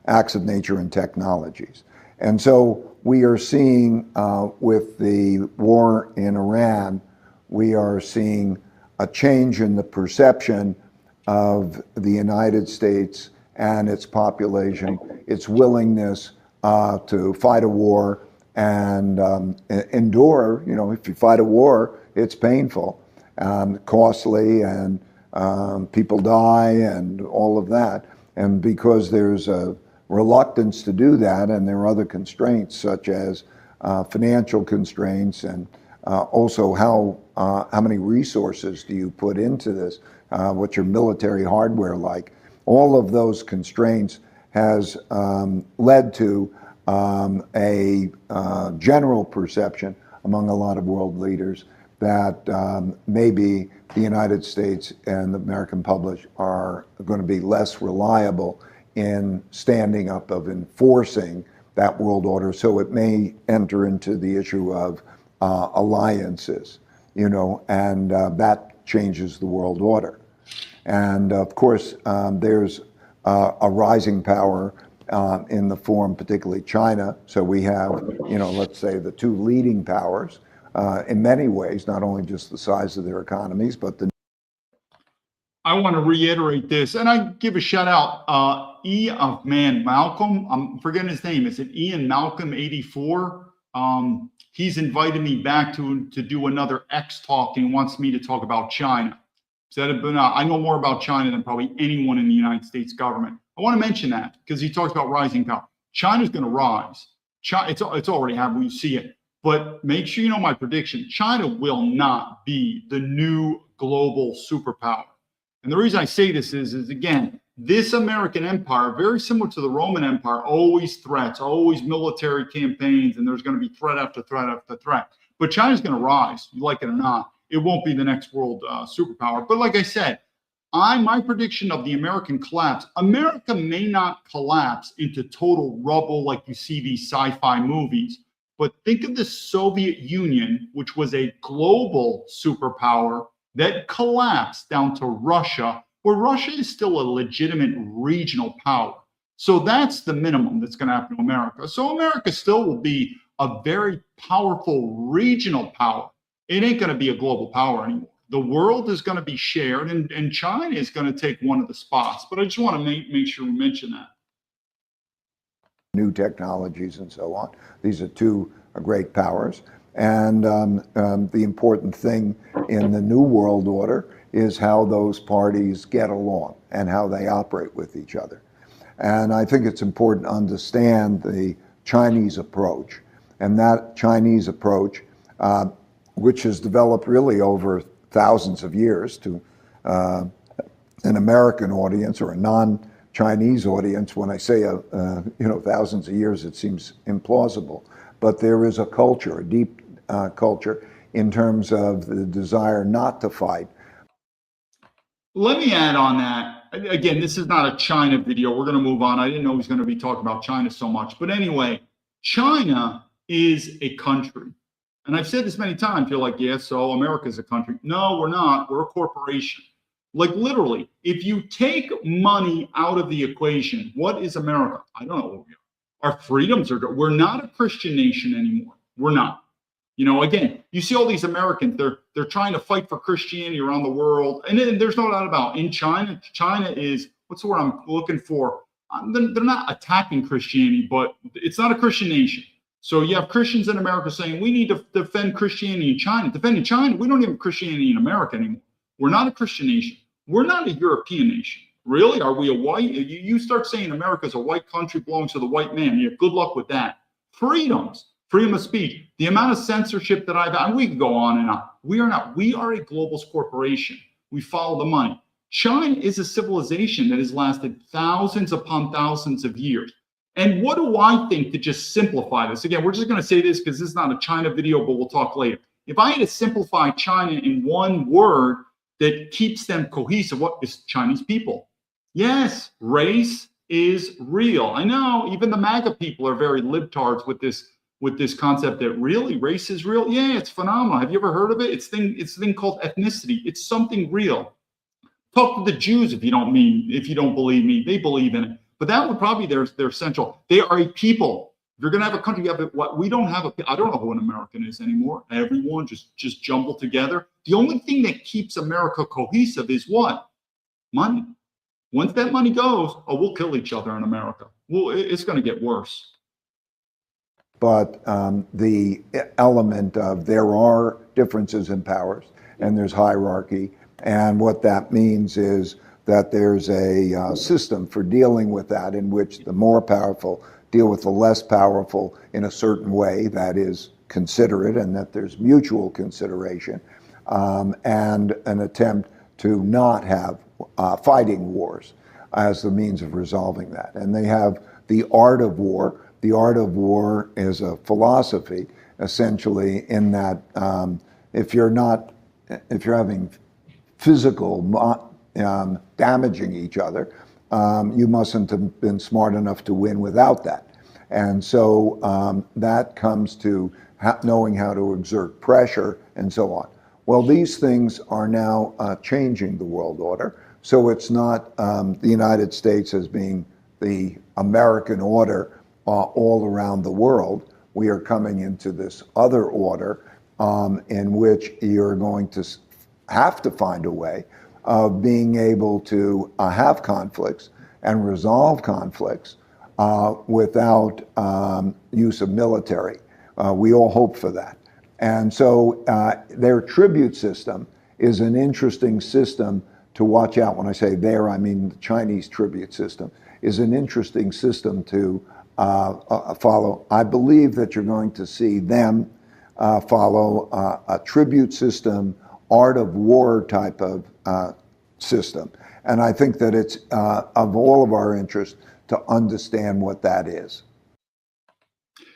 acts of nature and technologies. And so we are seeing with the war in Iran, we are seeing a change in the perception of the United States and its population, its willingness to fight a war and endure. You know, if you fight a war, it's painful, costly, and people die and all of that. And because there's a reluctance to do that, and there are other constraints such as financial constraints, and also how many resources do you put into this, what's your military hardware like. All of those constraints has led to a general perception among a lot of world leaders that maybe the United States and the American public are going to be less reliable in standing up of enforcing that world order. So it may enter into the issue of alliances, you know, and that changes the world order. And of course, there's a rising power in the form, particularly China. So we have, you know, let's say the two leading powers in many ways, not only just the size of their economies, but the. I want to reiterate this, and I give a shout out. Malcolm, I'm forgetting his name. Is it Ian Malcolm 84? He's invited me back to do another X talk and wants me to talk about China. I know more about China than probably anyone in the United States government. I want to mention that because he talks about rising power. China's going to rise. It's already happened. We see it. But make sure you know my prediction. China will not be the new global superpower. And the reason I say this is again, this American empire, very similar to the Roman Empire, always threats, always military campaigns, and there's going to be threat after threat after threat. But China's going to rise, you like it or not. It won't be the next world superpower. But like I said, my prediction of the American collapse, America may not collapse into total rubble like you see these sci-fi movies. But think of the Soviet Union, which was a global superpower that collapsed down to Russia, where Russia is still a legitimate regional power. So that's the minimum that's going to happen to America. So America still will be a very powerful regional power. It ain't going to be a global power anymore. The world is going to be shared, and China is going to take one of the spots. But I just want to make sure we mention that. New technologies and so on. These are two great powers. And the important thing in the new world order is how those parties get along and how they operate with each other. And I think it's important to understand the Chinese approach. And that Chinese approach, which has developed really over thousands of years to an American audience or a non-Chinese audience. When I say thousands of years, it seems implausible. But there is a culture, a deep culture, in terms of the desire not to fight. Let me add on that. Again, this is not a China video. We're going to move on. I didn't know he was going to be talking about China so much. But anyway, China is a country. And I've said this many times. You're like, yeah, so America's a country. No, we're not. We're a corporation. Like literally, if you take money out of the equation, what is America? I don't know what we are. Our freedoms are, we're not a Christian nation anymore. We're not. You know, again, you see all these Americans, they're trying to fight for Christianity around the world. And then there's no doubt about in China is, what's the word I'm looking for? They're not attacking Christianity, but it's not a Christian nation. So you have Christians in America saying, we need to defend Christianity in China. Defending China, we don't have Christianity in America anymore. We're not a Christian nation. We're not a European nation. Really? Are we a white? You start saying America's a white country, belongs to the white man. You have good luck with that. Freedoms. Freedom of speech, the amount of censorship that I've had, we can go on and on. We are not. We are a global corporation. We follow the money. China is a civilization that has lasted thousands upon thousands of years. And what do I think to just simplify this? Again, we're just going to say this because this is not a China video, but we'll talk later. If I had to simplify China in one word that keeps them cohesive, what is Chinese people? Yes, race is real. I know even the MAGA people are very libtards with this concept that really race is real. Yeah, it's phenomenal. Have you ever heard of it? It's a thing called ethnicity. It's something real. Talk to the Jews if you don't believe me. They believe in it. But that would probably be their central. They are a people. If you're going to have a country, you have what we don't have. I don't know who an American is anymore. Everyone just jumbled together. The only thing that keeps America cohesive is what? Money. Once that money goes, oh, we'll kill each other in America. Well, it's going to get worse. But the element of there are differences in powers and there's hierarchy. And what that means is that there's a system for dealing with that in which the more powerful deal with the less powerful in a certain way that is considerate, and that there's mutual consideration, and an attempt to not have fighting wars as the means of resolving that. And they have the art of war. The art of war is a philosophy, essentially, in that if you're having physical damaging each other, you mustn't have been smart enough to win without that. And so that comes to knowing how to exert pressure and so on. Well, these things are now changing the world order. So it's not the United States as being the American order all around the world. We are coming into this other order in which you're going to have to find a way of being able to have conflicts and resolve conflicts without use of military. We all hope for that. And so their tribute system is an interesting system to watch out. When I say there, I mean the Chinese tribute system is an interesting system to follow. I believe that you're going to see them follow a tribute system, art of war type of system. And I think that it's of all of our interest to understand what that is.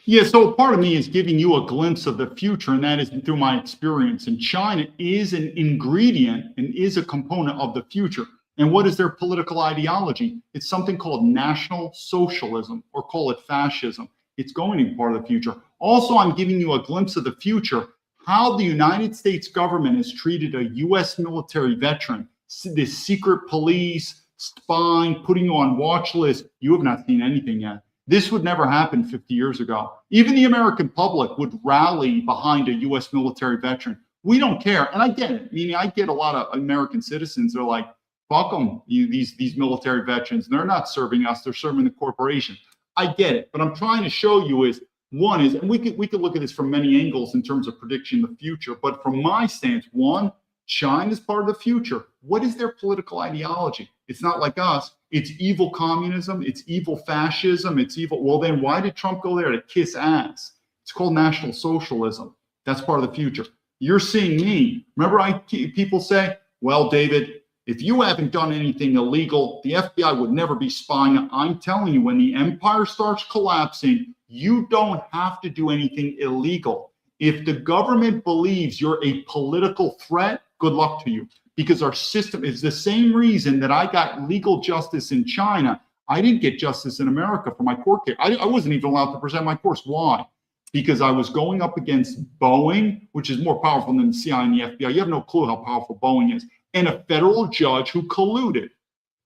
Yeah, so part of me is giving you a glimpse of the future, and that is through my experience. And China is an ingredient and is a component of the future. And what is their political ideology? It's something called National Socialism, or call it fascism. It's going to be part of the future. Also, I'm giving you a glimpse of the future, how the United States government has treated a U.S. military veteran, this secret police, spying, putting you on watch list. You have not seen anything yet. This would never happen 50 years ago. Even the American public would rally behind a U.S. military veteran. We don't care. And I get it. Meaning, I get a lot of American citizens. They're like, fuck them, these military veterans. They're not serving us. They're serving the corporation. I get it. But I'm trying to show you is, one is, and we could look at this from many angles in terms of predicting the future. But from my stance, one, China is part of the future. What is their political ideology? It's not like us. It's evil communism. It's evil fascism. It's evil. Well, then why did Trump go there? To kiss ass. It's called National Socialism. That's part of the future. You're seeing me. Remember, people say, well, David, if you haven't done anything illegal, the FBI would never be spying. I'm telling you, when the empire starts collapsing, you don't have to do anything illegal. If the government believes you're a political threat, good luck to you. Because our system is the same reason that I got legal justice in China. I didn't get justice in America for my court case. I wasn't even allowed to present my course. Why? Because I was going up against Boeing, which is more powerful than the CIA and the FBI. You have no clue how powerful Boeing is. And a federal judge who colluded.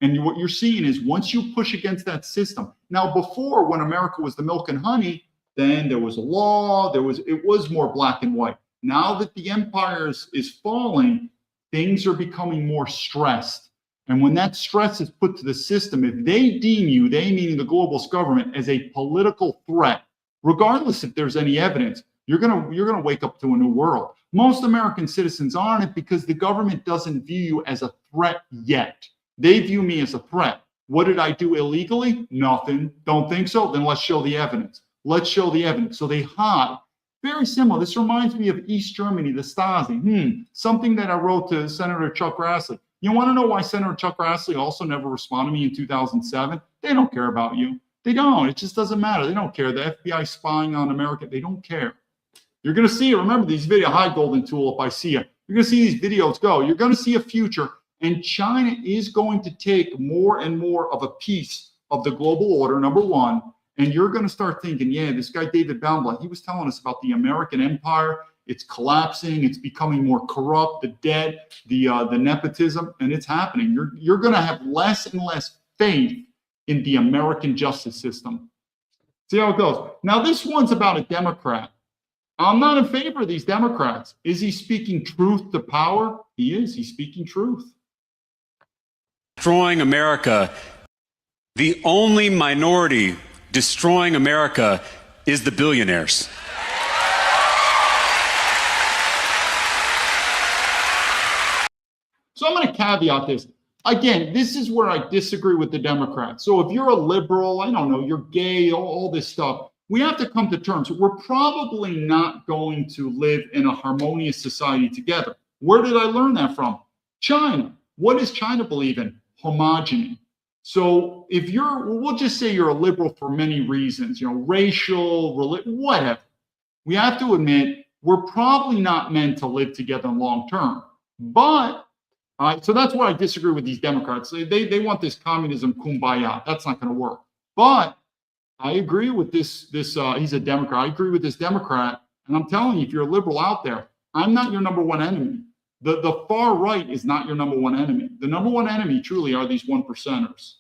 And what you're seeing is once you push against that system. Now, before, when America was the milk and honey, then there was a law. It was more black and white. Now that the empire is falling, things are becoming more stressed. And when that stress is put to the system, if they deem you, they meaning the globalist government, as a political threat, regardless if there's any evidence, you're gonna wake up to a new world. Most American citizens aren't, because the government doesn't view you as a threat yet. They view me as a threat. What did I do illegally? Nothing. Don't think so? Then let's show the evidence. Let's show the evidence. So they hide. Very similar. This reminds me of East Germany, the Stasi. Something that I wrote to Senator Chuck Grassley. You want to know why Senator Chuck Grassley also never responded to me in 2007? They don't care about you. They don't. It just doesn't matter. They don't care. The FBI spying on America. They don't care. You're going to see it. Remember these videos. Hi, Golden Tulip. I see you. You're going to see these videos go. You're going to see a future. And China is going to take more and more of a piece of the global order, number one. And you're going to start thinking, yeah, this guy, David Baumblatt, he was telling us about the American empire. It's collapsing. It's becoming more corrupt, the debt, the nepotism, and it's happening. You're going to have less and less faith in the American justice system. See how it goes. Now, this one's about a Democrat. I'm not in favor of these Democrats. Is he speaking truth to power? He is. He's speaking truth. destroying America. The only minority destroying America is the billionaires. So I'm going to caveat this. Again, this is where I disagree with the Democrats. So if you're a liberal, I don't know, you're gay, all this stuff, we have to come to terms. We're probably not going to live in a harmonious society together. Where did I learn that from? China. What does China believe in? Homogeny. So if we'll just say you're a liberal for many reasons, racial, whatever. We have to admit, we're probably not meant to live together long term. But so that's why I disagree with these Democrats. They want this communism kumbaya. That's not going to work. But I agree with this. He's a Democrat. I agree with this Democrat. And I'm telling you, if you're a liberal out there, I'm not your number one enemy. The far right is not your number one enemy. The number one enemy truly are these 1%ers.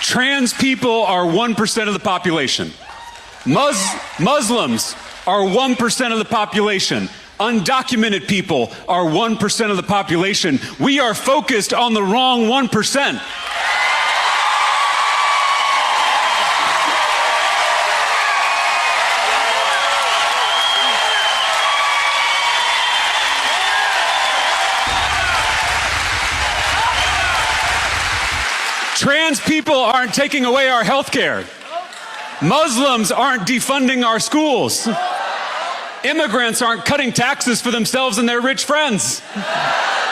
Trans people are 1% of the population. Muslims are 1% of the population. Undocumented people are 1% of the population. We are focused on the wrong 1%. Trans people aren't taking away our health care. Muslims aren't defunding our schools. Immigrants aren't cutting taxes for themselves and their rich friends.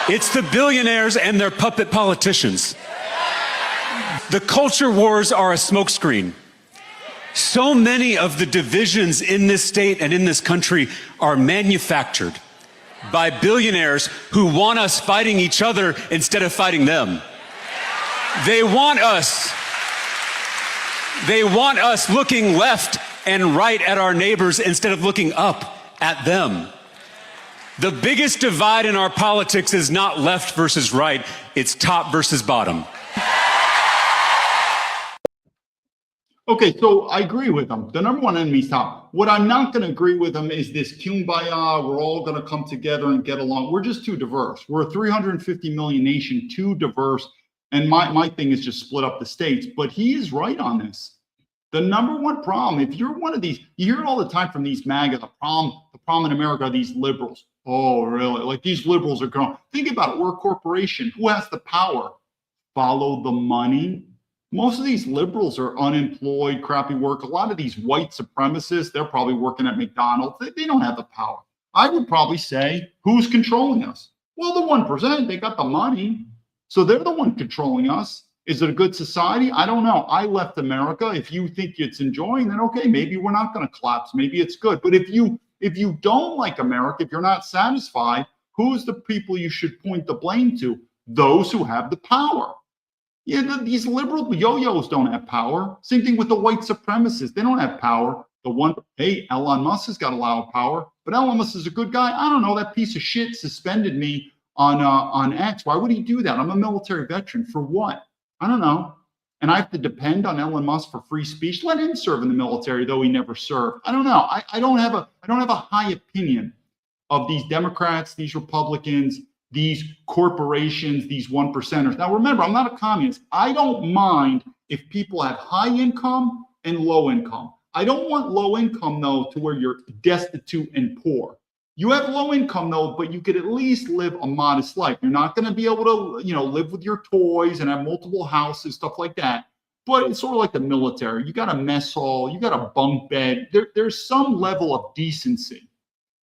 It's the billionaires and their puppet politicians. The culture wars are a smokescreen. So many of the divisions in this state and in this country are manufactured by billionaires who want us fighting each other instead of fighting them. They want us looking left and right at our neighbors instead of looking up at them. The biggest divide in our politics is not left versus right, it's top versus bottom. Okay, so I agree with them. The number one enemy is top. What I'm not going to agree with them is this kumbaya, we're all going to come together and get along. We're just too diverse. We're a 350 million nation, too diverse. And my thing is just split up the states. But he is right on this. The number one problem, if you're one of these, you hear it all the time from these MAGA, the problem in America are these liberals. Oh, really? Like these liberals are growing. Think about it. We're a corporation. Who has the power? Follow the money. Most of these liberals are unemployed, crappy work. A lot of these white supremacists, they're probably working at McDonald's. They don't have the power. I would probably say, who's controlling us? Well, the 1%, they got the money. So they're the one controlling us. Is it a good society? I don't know. I left America. If you think it's enjoying, then okay, maybe we're not going to collapse. Maybe it's good. But if you don't like America, if you're not satisfied, who's the people you should point the blame to? Those who have the power. Yeah, these liberal yo-yos don't have power. Same thing with the white supremacists. They don't have power. Hey, Elon Musk has got a lot of power, but Elon Musk is a good guy. I don't know. That piece of shit suspended me on X. Why would he do that? I'm a military veteran. For what? I don't know. And I have to depend on Elon Musk for free speech. Let him serve in the military, though he never served. I don't know. I don't have a high opinion of these Democrats, these Republicans, these corporations, these 1%ers. Now, remember, I'm not a communist. I don't mind if people have high income and low income. I don't want low income, though, to where you're destitute and poor. You have low income, though, but you could at least live a modest life. You're not going to be able to, live with your toys and have multiple houses, stuff like that. But it's sort of like the military. You got a mess hall, you got a bunk bed. There's some level of decency.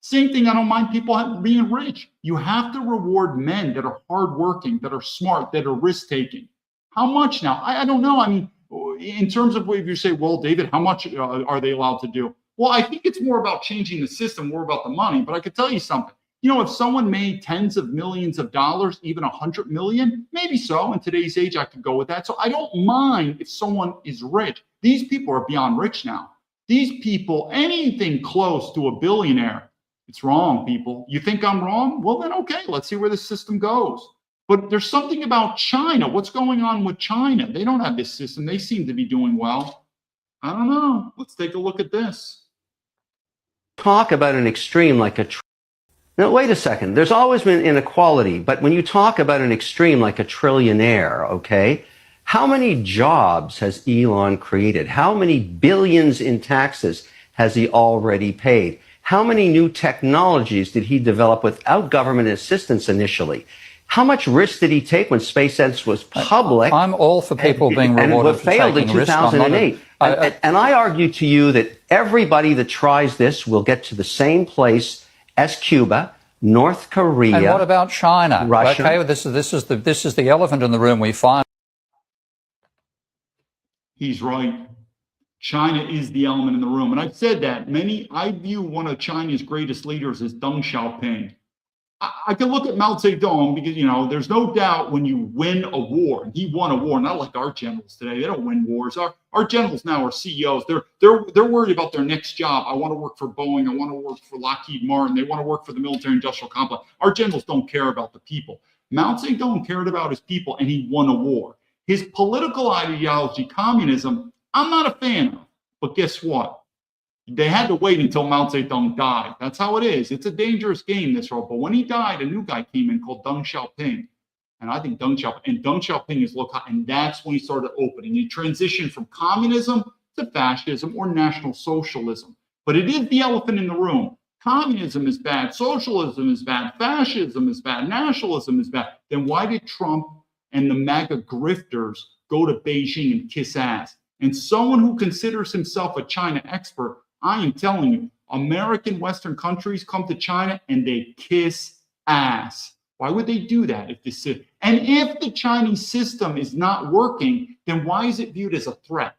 Same thing, I don't mind people being rich. You have to reward men that are hardworking, that are smart, that are risk-taking. How much now? I don't know. I mean, in terms of if you say, well, David, how much are they allowed to do? Well, I think it's more about changing the system, more about the money. But I could tell you something. If someone made tens of millions of dollars, even 100 million, maybe so. In today's age, I could go with that. So I don't mind if someone is rich. These people are beyond rich now. These people, anything close to a billionaire, it's wrong, people. You think I'm wrong? Well, then, okay, let's see where the system goes. But there's something about China. What's going on with China? They don't have this system. They seem to be doing well. I don't know. Let's take a look at this. Talk about an extreme like a Now, wait a second. There's always been inequality, but when you talk about an extreme like a trillionaire, okay, how many jobs has Elon created? How many billions in taxes has he already paid? How many new technologies did he develop without government assistance initially? How much risk did he take when SpaceX was public? I'm all for people being rewarded and failed in 2008. And I argue to you that everybody that tries this will get to the same place as Cuba, North Korea. And what about China? Russia? Okay, this is the elephant in the room we find. He's right. China is the element in the room. And I've said that. I view one of China's greatest leaders as Deng Xiaoping. I can look at Mao Zedong because, there's no doubt when you win a war, and he won a war, not like our generals today. They don't win wars. Our generals now are CEOs. They're worried about their next job. I want to work for Boeing. I want to work for Lockheed Martin. They want to work for the military industrial complex. Our generals don't care about the people. Mao Zedong cared about his people, and he won a war. His political ideology, communism, I'm not a fan of. But guess what? They had to wait until Mao Zedong died. That's how it is. It's a dangerous game, this role. But when he died, a new guy came in called Deng Xiaoping. And I think Deng Xiaoping is look hot. And that's when he started opening. He transitioned from communism to fascism or National Socialism. But it is the elephant in the room. Communism is bad. Socialism is bad. Fascism is bad. Nationalism is bad. Then why did Trump and the MAGA grifters go to Beijing and kiss ass? And someone who considers himself a China expert, I am telling you, American Western countries come to China and they kiss ass. Why would they do that? And if the Chinese system is not working, then why is it viewed as a threat?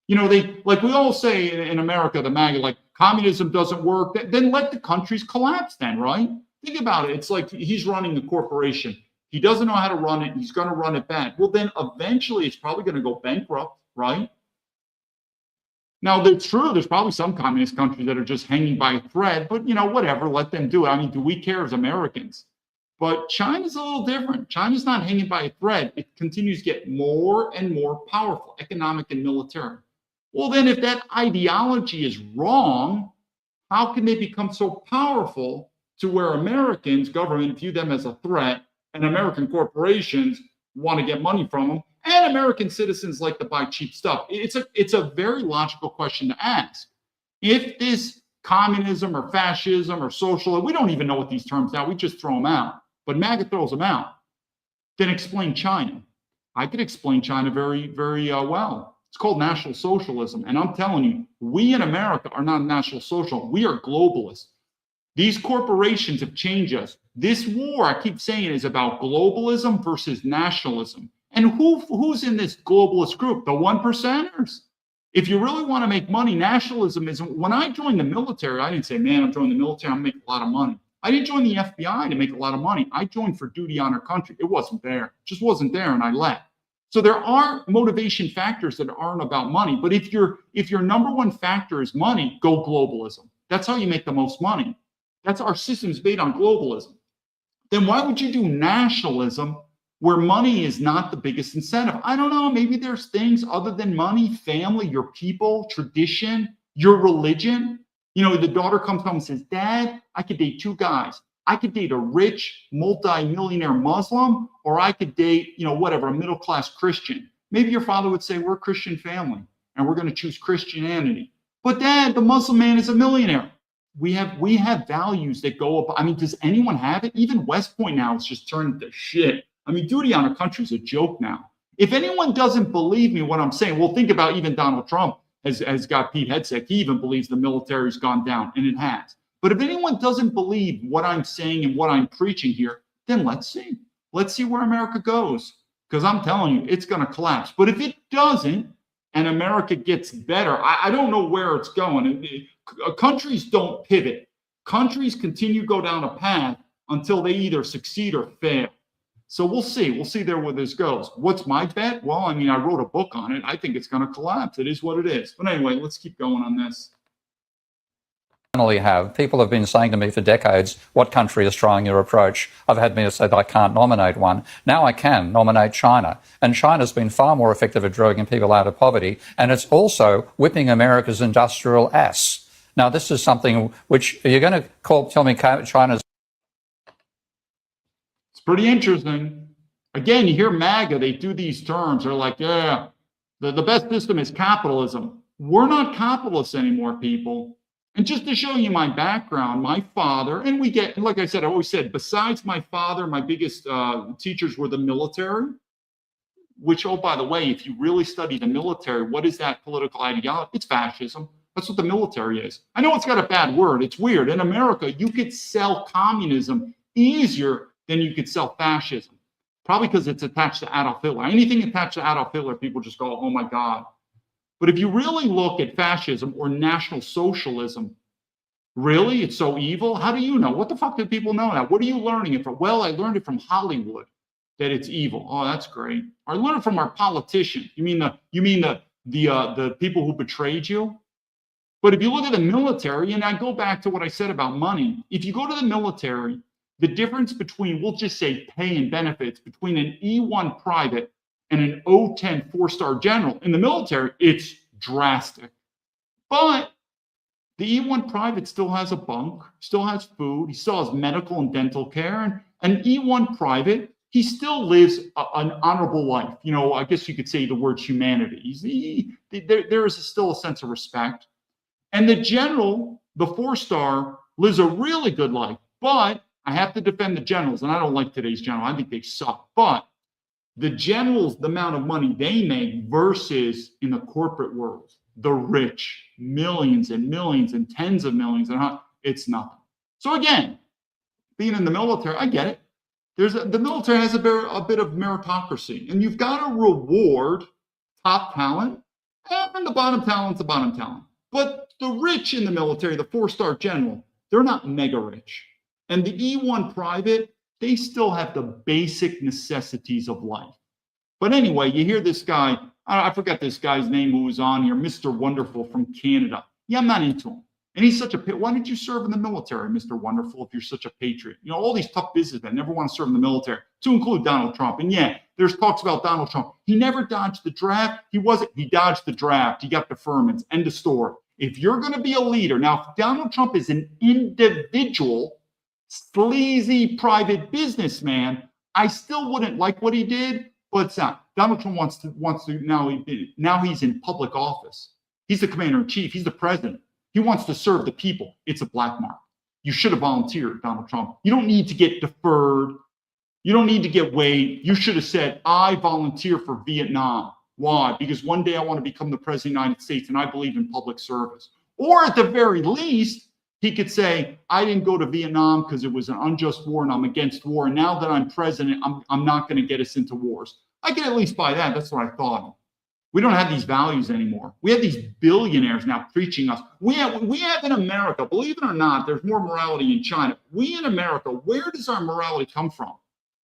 Like we all say in America, the MAGA, like communism doesn't work, then let the countries collapse then, right? Think about it. It's like he's running a corporation. He doesn't know how to run it. He's going to run it bad. Well, then eventually it's probably going to go bankrupt, right? Now, it's true, there's probably some communist countries that are just hanging by a thread, but, whatever, let them do it. I mean, do we care as Americans? But China's a little different. China's not hanging by a thread. It continues to get more and more powerful, economic and military. Well, then if that ideology is wrong, how can they become so powerful to where Americans, government, view them as a threat, and American corporations want to get money from them? And American citizens like to buy cheap stuff. It's a very logical question to ask. If this communism or fascism or socialism, we don't even know what these terms are, we just throw them out. But MAGA throws them out. Then explain China. I could explain China very, very well. It's called National Socialism. And I'm telling you, we in America are not National Socialism. We are globalists. These corporations have changed us. This war, I keep saying, is about globalism versus nationalism. And who's in this globalist group? The 1%ers. If you really want to make money, nationalism isn't. When I joined the military, I didn't say, man, I'm joining the military, I'm making a lot of money. I didn't join the FBI to make a lot of money. I joined for duty, honor, country. It wasn't there. It just wasn't there, and I left. So there are motivation factors that aren't about money. But if your number one factor is money, go globalism. That's how you make the most money. That's our system's based on globalism. Then why would you do nationalism where money is not the biggest incentive? I don't know. Maybe there's things other than money, family, your people, tradition, your religion. The daughter comes home and says, Dad, I could date two guys. I could date a rich, multi-millionaire Muslim, or I could date, whatever, a middle-class Christian. Maybe your father would say, we're a Christian family, and we're going to choose Christianity. But Dad, the Muslim man is a millionaire. We have values that go up. I mean, does anyone have it? Even West Point now is just turned to shit. I mean, duty on our country is a joke now. If anyone doesn't believe me what I'm saying, well, think about even Donald Trump has got Pete Hegseth. He even believes the military's gone down, and it has. But if anyone doesn't believe what I'm saying and what I'm preaching here, then let's see. Let's see where America goes. Because I'm telling you, it's going to collapse. But if it doesn't, and America gets better, I don't know where it's going. Countries don't pivot. Countries continue to go down a path until they either succeed or fail. So we'll see. We'll see where this goes. What's my bet? Well, I mean, I wrote a book on it. I think it's going to collapse. It is what it is. But anyway, let's keep going on this. People have been saying to me for decades, what country is trying your approach? I've had me to say that I can't nominate one. Now I can nominate China. And China's been far more effective at dragging people out of poverty. And it's also whipping America's industrial ass. Now, this is something which you're going to tell me China's Pretty interesting. Again, you hear MAGA, they do these terms. They're like, yeah, the best system is capitalism. We're not capitalists anymore, people. And just to show you my background, my father, and we get, like I said, I always said, besides my father, my biggest teachers were the military, which, oh, by the way, if you really study the military, what is that political ideology? It's fascism. That's what the military is. I know it's got a bad word. It's weird. In America, you could sell communism easier than you could sell fascism. Probably because it's attached to Adolf Hitler. Anything attached to Adolf Hitler, people just go, oh my God. But if you really look at fascism or National Socialism, really, it's so evil? How do you know? What the fuck do people know now? What are you learning it from? Well, I learned it from Hollywood, that it's evil. Oh, that's great. I learned it from our politicians. You mean the people who betrayed you? But if you look at the military, and I go back to what I said about money, if you go to the military, the difference between, we'll just say pay and benefits, between an E1 private and an O10 four-star general in the military, it's drastic. But the E1 private still has a bunk, still has food, he still has medical and dental care, and an E1 private, he still lives an honorable life. You know, I guess you could say the word humanity. There is still a sense of respect. And the general, the four-star, lives a really good life. But I have to defend the generals, and I don't like today's general. I think they suck. But the generals, the amount of money they make versus in the corporate world, the rich, millions and millions and tens of millions, and it's nothing. So again, being in the military, I get it. The military has a bit of meritocracy, and you've got to reward top talent, and the bottom talent's the bottom talent. But the rich in the military, the four-star general, they're not mega rich. And the E1 private, they still have the basic necessities of life. But anyway, you hear this guy, I forgot this guy's name who was on here, Mr. Wonderful from Canada. Yeah, I'm not into him. And he's such a, why did you serve in the military, Mr. Wonderful, if you're such a patriot? You know, all these tough businessmen never want to serve in the military, to include Donald Trump. And yeah, there's talks about Donald Trump. He never dodged the draft. He dodged the draft. He got deferments. End of story. If you're going to be a leader, now, if Donald Trump is an individual, sleazy private businessman, I still wouldn't like what he did, but it's not. Donald Trump wants to now he's in public office. He's the commander in chief. He's the president. He wants to serve the people. It's a black mark. You should have volunteered, Donald Trump. You don't need to get deferred. You don't need to get weighed. You should have said, I volunteer for Vietnam. Why? Because one day I want to become the president of the United States and I believe in public service. Or at the very least, he could say, I didn't go to Vietnam because it was an unjust war and I'm against war. And now that I'm president, I'm not going to get us into wars. I can at least buy that. That's what I thought. We don't have these values anymore. We have these billionaires now preaching us. We have in America, believe it or not, there's more morality in China. We in America, where does our morality come from?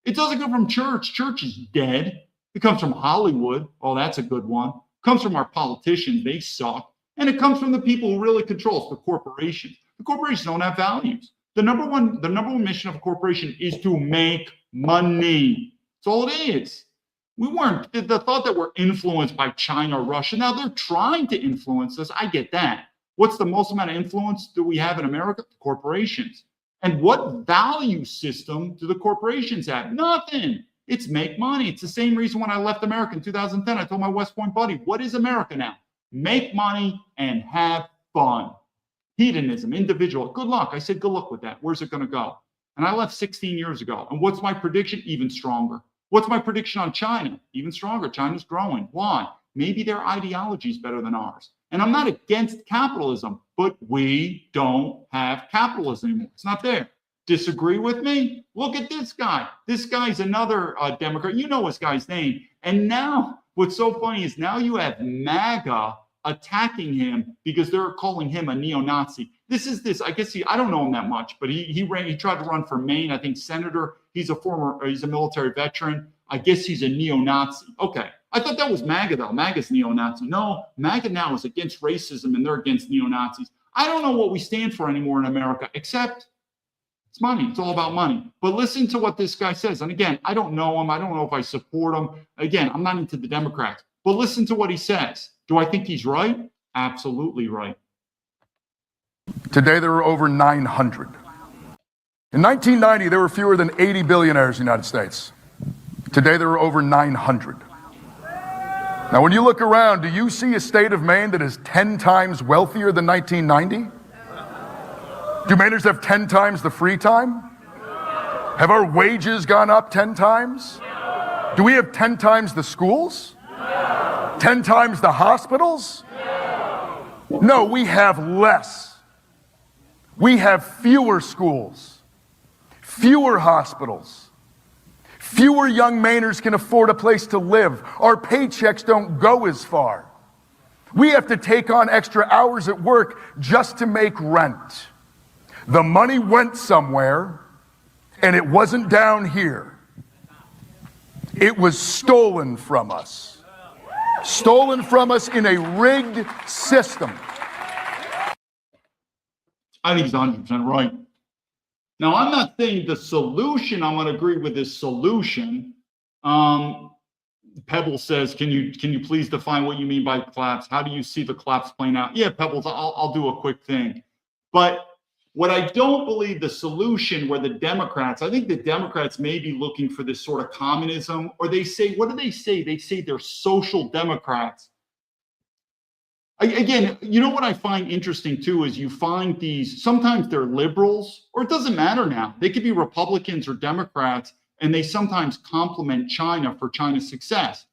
It doesn't come from church. Church is dead. It comes from Hollywood. Oh, that's a good one. It comes from our politicians. They suck. And it comes from the people who really control us, the corporations. The corporations don't have values. The number one mission of a corporation is to make money. That's all it is. We weren't, the thought that we're influenced by China or Russia. Now they're trying to influence us. I get that. What's the most amount of influence do we have in America? The corporations. And what value system do the corporations have? Nothing. It's make money. It's the same reason when I left America in 2010, I told my West Point buddy, what is America now? Make money and have fun. Hedonism, individual. Good luck. I said, good luck with that. Where's it going to go? And I left 16 years ago. And what's my prediction? Even stronger. What's my prediction on China? Even stronger. China's growing. Why? Maybe their ideology is better than ours. And I'm not against capitalism, but we don't have capitalism anymore. It's not there. Disagree with me? Look at this guy. This guy's another Democrat. You know this guy's name. And now what's so funny is now you have MAGA attacking him because they're calling him a neo-Nazi. I guess I don't know him that much, but he tried to run for Maine, I think senator. He's a military veteran. I guess he's a neo-Nazi. Okay. I thought that was MAGA though. MAGA's neo-Nazi. No, MAGA now is against racism and they're against neo-Nazis. I don't know what we stand for anymore in America, except it's money. It's all about money. But listen to what this guy says. And again, I don't know him. I don't know if I support him. Again, I'm not into the Democrats. But listen to what he says. Do I think he's right? Absolutely right. Today, there are over 900 In 1990, there were fewer than 80 billionaires in the United States. Today, there are over 900. Now, when you look around, do you see a state of Maine that is 10 times wealthier than 1990? Do Mainers have 10 times the free time? Have our wages gone up 10 times? Do we have 10 times the schools? 10 times the hospitals? No, we have less. We have fewer schools, fewer hospitals. Fewer young Mainers can afford a place to live. Our paychecks don't go as far. We have to take on extra hours at work just to make rent. The money went somewhere, and it wasn't down here. It was stolen from us. Stolen from us in a rigged system. I think he's 100% right. Now, I'm not saying the solution, I'm going to agree with this solution. Pebbles says, can you please define what you mean by collapse? How do you see the collapse playing out? Yeah, Pebbles, I'll do a quick thing. But what I don't believe the solution where the Democrats, I think the Democrats may be looking for this sort of communism, or they say, what do they say? They say they're social democrats. Again, you know what I find interesting too is you find these, sometimes they're liberals, or it doesn't matter now. They could be Republicans or Democrats, and they sometimes compliment China for China's success.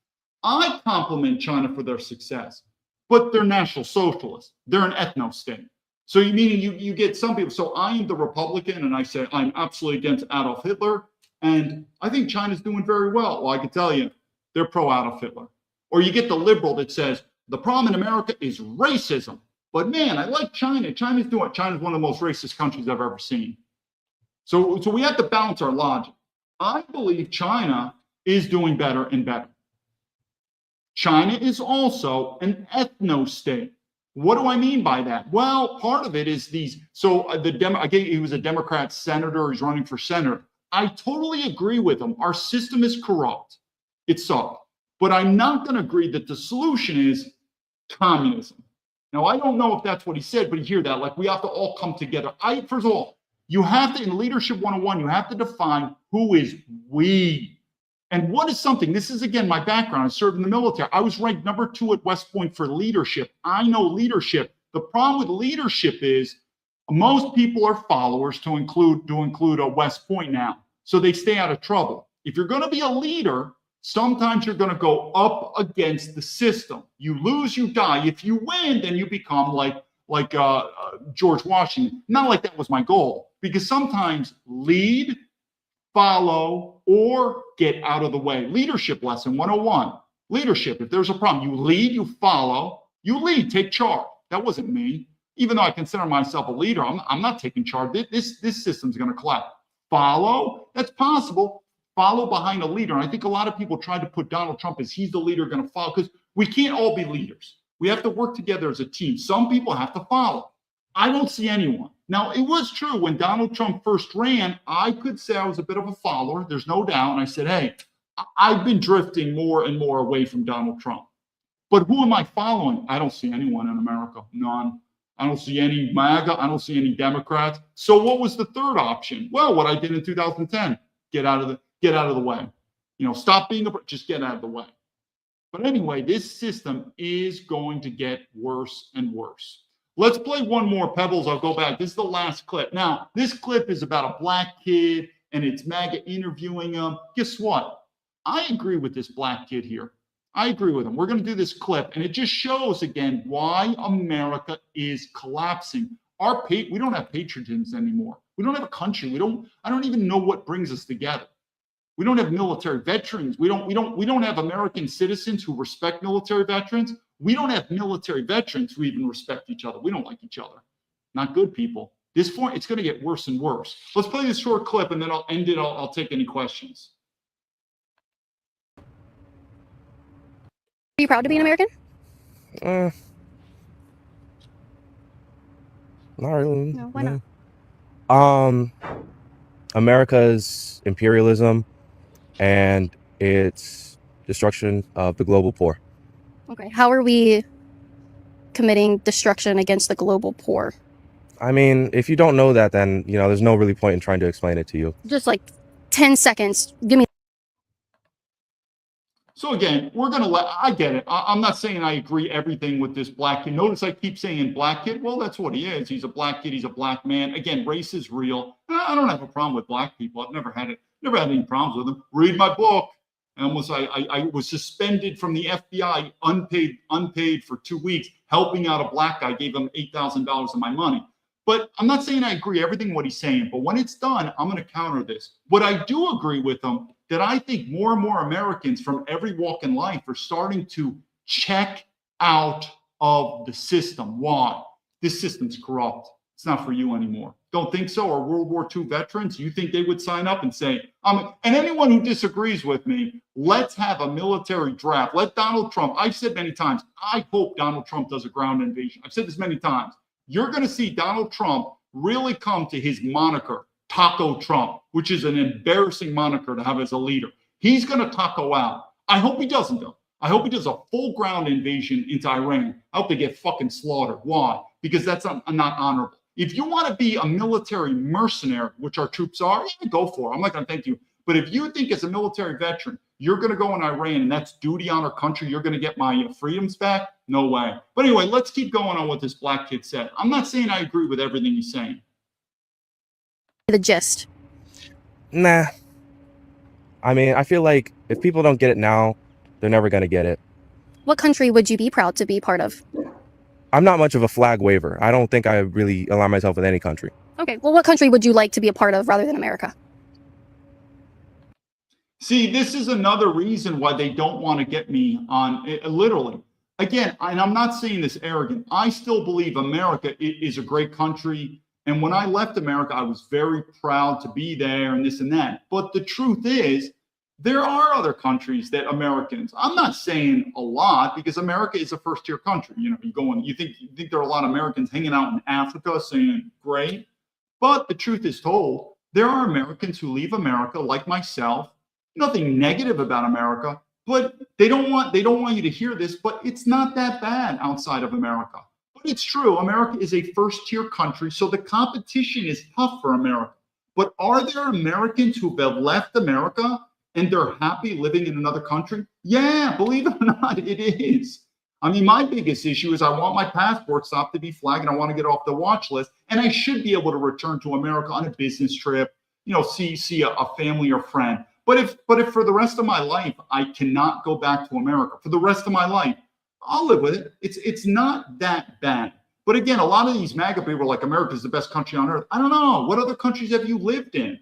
I compliment China for their success, but they're national socialists. They're an ethno-state. So you meaning you get some people, so I am the Republican and I say I'm absolutely against Adolf Hitler, and I think China's doing very well. Well, I can tell you, they're pro-Adolf Hitler. Or you get the liberal that says, the problem in America is racism. But man, I like China. China's one of the most racist countries I've ever seen. So we have to balance our logic. I believe China is doing better and better. China is also an ethno-state. What do I mean by that? Well, part of it is these. So again, he was a Democrat senator. He's running for senator. I totally agree with him. Our system is corrupt. It's sucked. But I'm not going to agree that the solution is communism. Now, I don't know if that's what he said, but you hear that. Like, we have to all come together. First of all, you have to, in Leadership 101, you have to define who is we. And what is something, this is again my background. I served in the military. I was ranked number 2 at West Point for leadership. I know leadership. The problem with leadership is most people are followers to include a West Point now. So they stay out of trouble. If you're going to be a leader, sometimes you're going to go up against the system. You lose, you die. If you win, then you become like George Washington. Not like that was my goal, because sometimes lead, follow, or get out of the way. Leadership lesson 101. Leadership, if there's a problem, you lead, you follow, you lead, take charge. That wasn't me. Even though I consider myself a leader, I'm not taking charge. This system's going to collapse. Follow, that's possible. Follow behind a leader. And I think a lot of people try to put Donald Trump as he's the leader going to follow, because we can't all be leaders. We have to work together as a team. Some people have to follow. I don't see anyone. Now, it was true when Donald Trump first ran, I could say I was a bit of a follower. There's no doubt. And I said, hey, I've been drifting more and more away from Donald Trump. But who am I following? I don't see anyone in America. None. I don't see any MAGA. I don't see any Democrats. So what was the third option? Well, what I did in 2010, get out of the way. Stop being just get out of the way. But anyway, this system is going to get worse and worse. Let's play one more, Pebbles. I'll go back. This is the last clip. Now, this clip is about a black kid, and it's MAGA interviewing him. Guess what? I agree with this black kid here. I agree with him. We're going to do this clip, and it just shows again why America is collapsing. We don't have patriotism anymore. We don't have a country. I don't even know what brings us together. We don't have military veterans. We don't have American citizens who respect military veterans. We don't have military veterans who even respect each other. We don't like each other. Not good people. This point, it's going to get worse and worse. Let's play this short clip, and then I'll end it. I'll take any questions. Are you proud to be an American? Not really. No, why not? America's imperialism and its destruction of the global poor. Okay, how are we committing destruction against the global poor? I mean, if you don't know that, then, there's no really point in trying to explain it to you. Just like 10 seconds. Give me. So again, I get it. I'm not saying I agree everything with this black kid. Notice I keep saying black kid. Well, that's what he is. He's a black kid. He's a black man. Again, race is real. I don't have a problem with black people. I've never had any problems with them. Read my book. I was suspended from the FBI, unpaid for 2 weeks, helping out a black guy, gave him $8,000 of my money. But I'm not saying I agree everything what he's saying, but when it's done, I'm going to counter this. What I do agree with him, that I think more and more Americans from every walk in life are starting to check out of the system. Why? This system's corrupt. It's not for you anymore. Don't think so? Or World War II veterans, you think they would sign up and say, and anyone who disagrees with me, let's have a military draft. Let Donald Trump, I've said many times, I hope Donald Trump does a ground invasion. I've said this many times. You're going to see Donald Trump really come to his moniker, Taco Trump, which is an embarrassing moniker to have as a leader. He's going to taco out. I hope he doesn't, though. I hope he does a full ground invasion into Iran. I hope they get fucking slaughtered. Why? Because that's not honorable. If you want to be a military mercenary, which our troops are, yeah, go for it. I'm not going to thank you. But if you think as a military veteran, you're going to go in Iran and that's duty on our country, you're going to get my freedoms back? No way. But anyway, let's keep going on what this black kid said. I'm not saying I agree with everything he's saying. The gist. Nah. I mean, I feel like if people don't get it now, they're never going to get it. What country would you be proud to be part of? I'm not much of a flag waver. I don't think I really align myself with any country. Okay, well, what country would you like to be a part of rather than America? See, this is another reason why they don't want to get me on, literally. Again, and I'm not saying this arrogant. I still believe America is a great country. And when I left America, I was very proud to be there and this and that. But the truth is, there are other countries that Americans, I'm not saying a lot because America is a first tier country. You think there are a lot of Americans hanging out in Africa saying, great. But the truth is told, there are Americans who leave America like myself. Nothing negative about America, but they don't want you to hear this, but it's not that bad outside of America. But it's true. America is a first tier country, so the competition is tough for America. But are there Americans who have left America and they're happy living in another country? Yeah, believe it or not, it is. I mean, my biggest issue is I want my passport stopped to be flagged and I want to get off the watch list. And I should be able to return to America on a business trip, see a family or friend. But if for the rest of my life, I cannot go back to America for the rest of my life, I'll live with it. It's not that bad. But again, a lot of these MAGA people are like, America is the best country on earth. I don't know. What other countries have you lived in?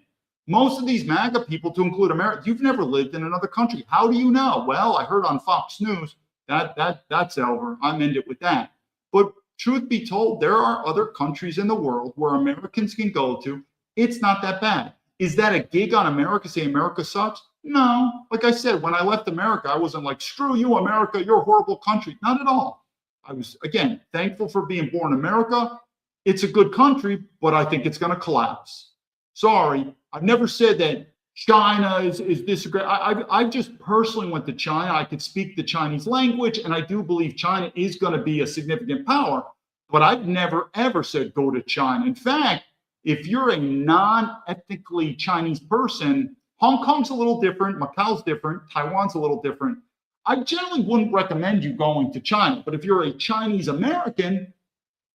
Most of these MAGA people, to include America, you've never lived in another country. How do you know? Well, I heard on Fox News that's over. I'm ended with that. But truth be told, there are other countries in the world where Americans can go to. It's not that bad. Is that a gig on America saying America sucks? No. Like I said, when I left America, I wasn't like, screw you, America, you're a horrible country. Not at all. I was, again, thankful for being born in America. It's a good country, but I think it's going to collapse. Sorry. I've never said that China is this great. I just personally went to China. I could speak the Chinese language, and I do believe China is going to be a significant power, but I've never, ever said go to China. In fact, if you're a non-ethnically Chinese person, Hong Kong's a little different, Macau's different, Taiwan's a little different. I generally wouldn't recommend you going to China, but if you're a Chinese American,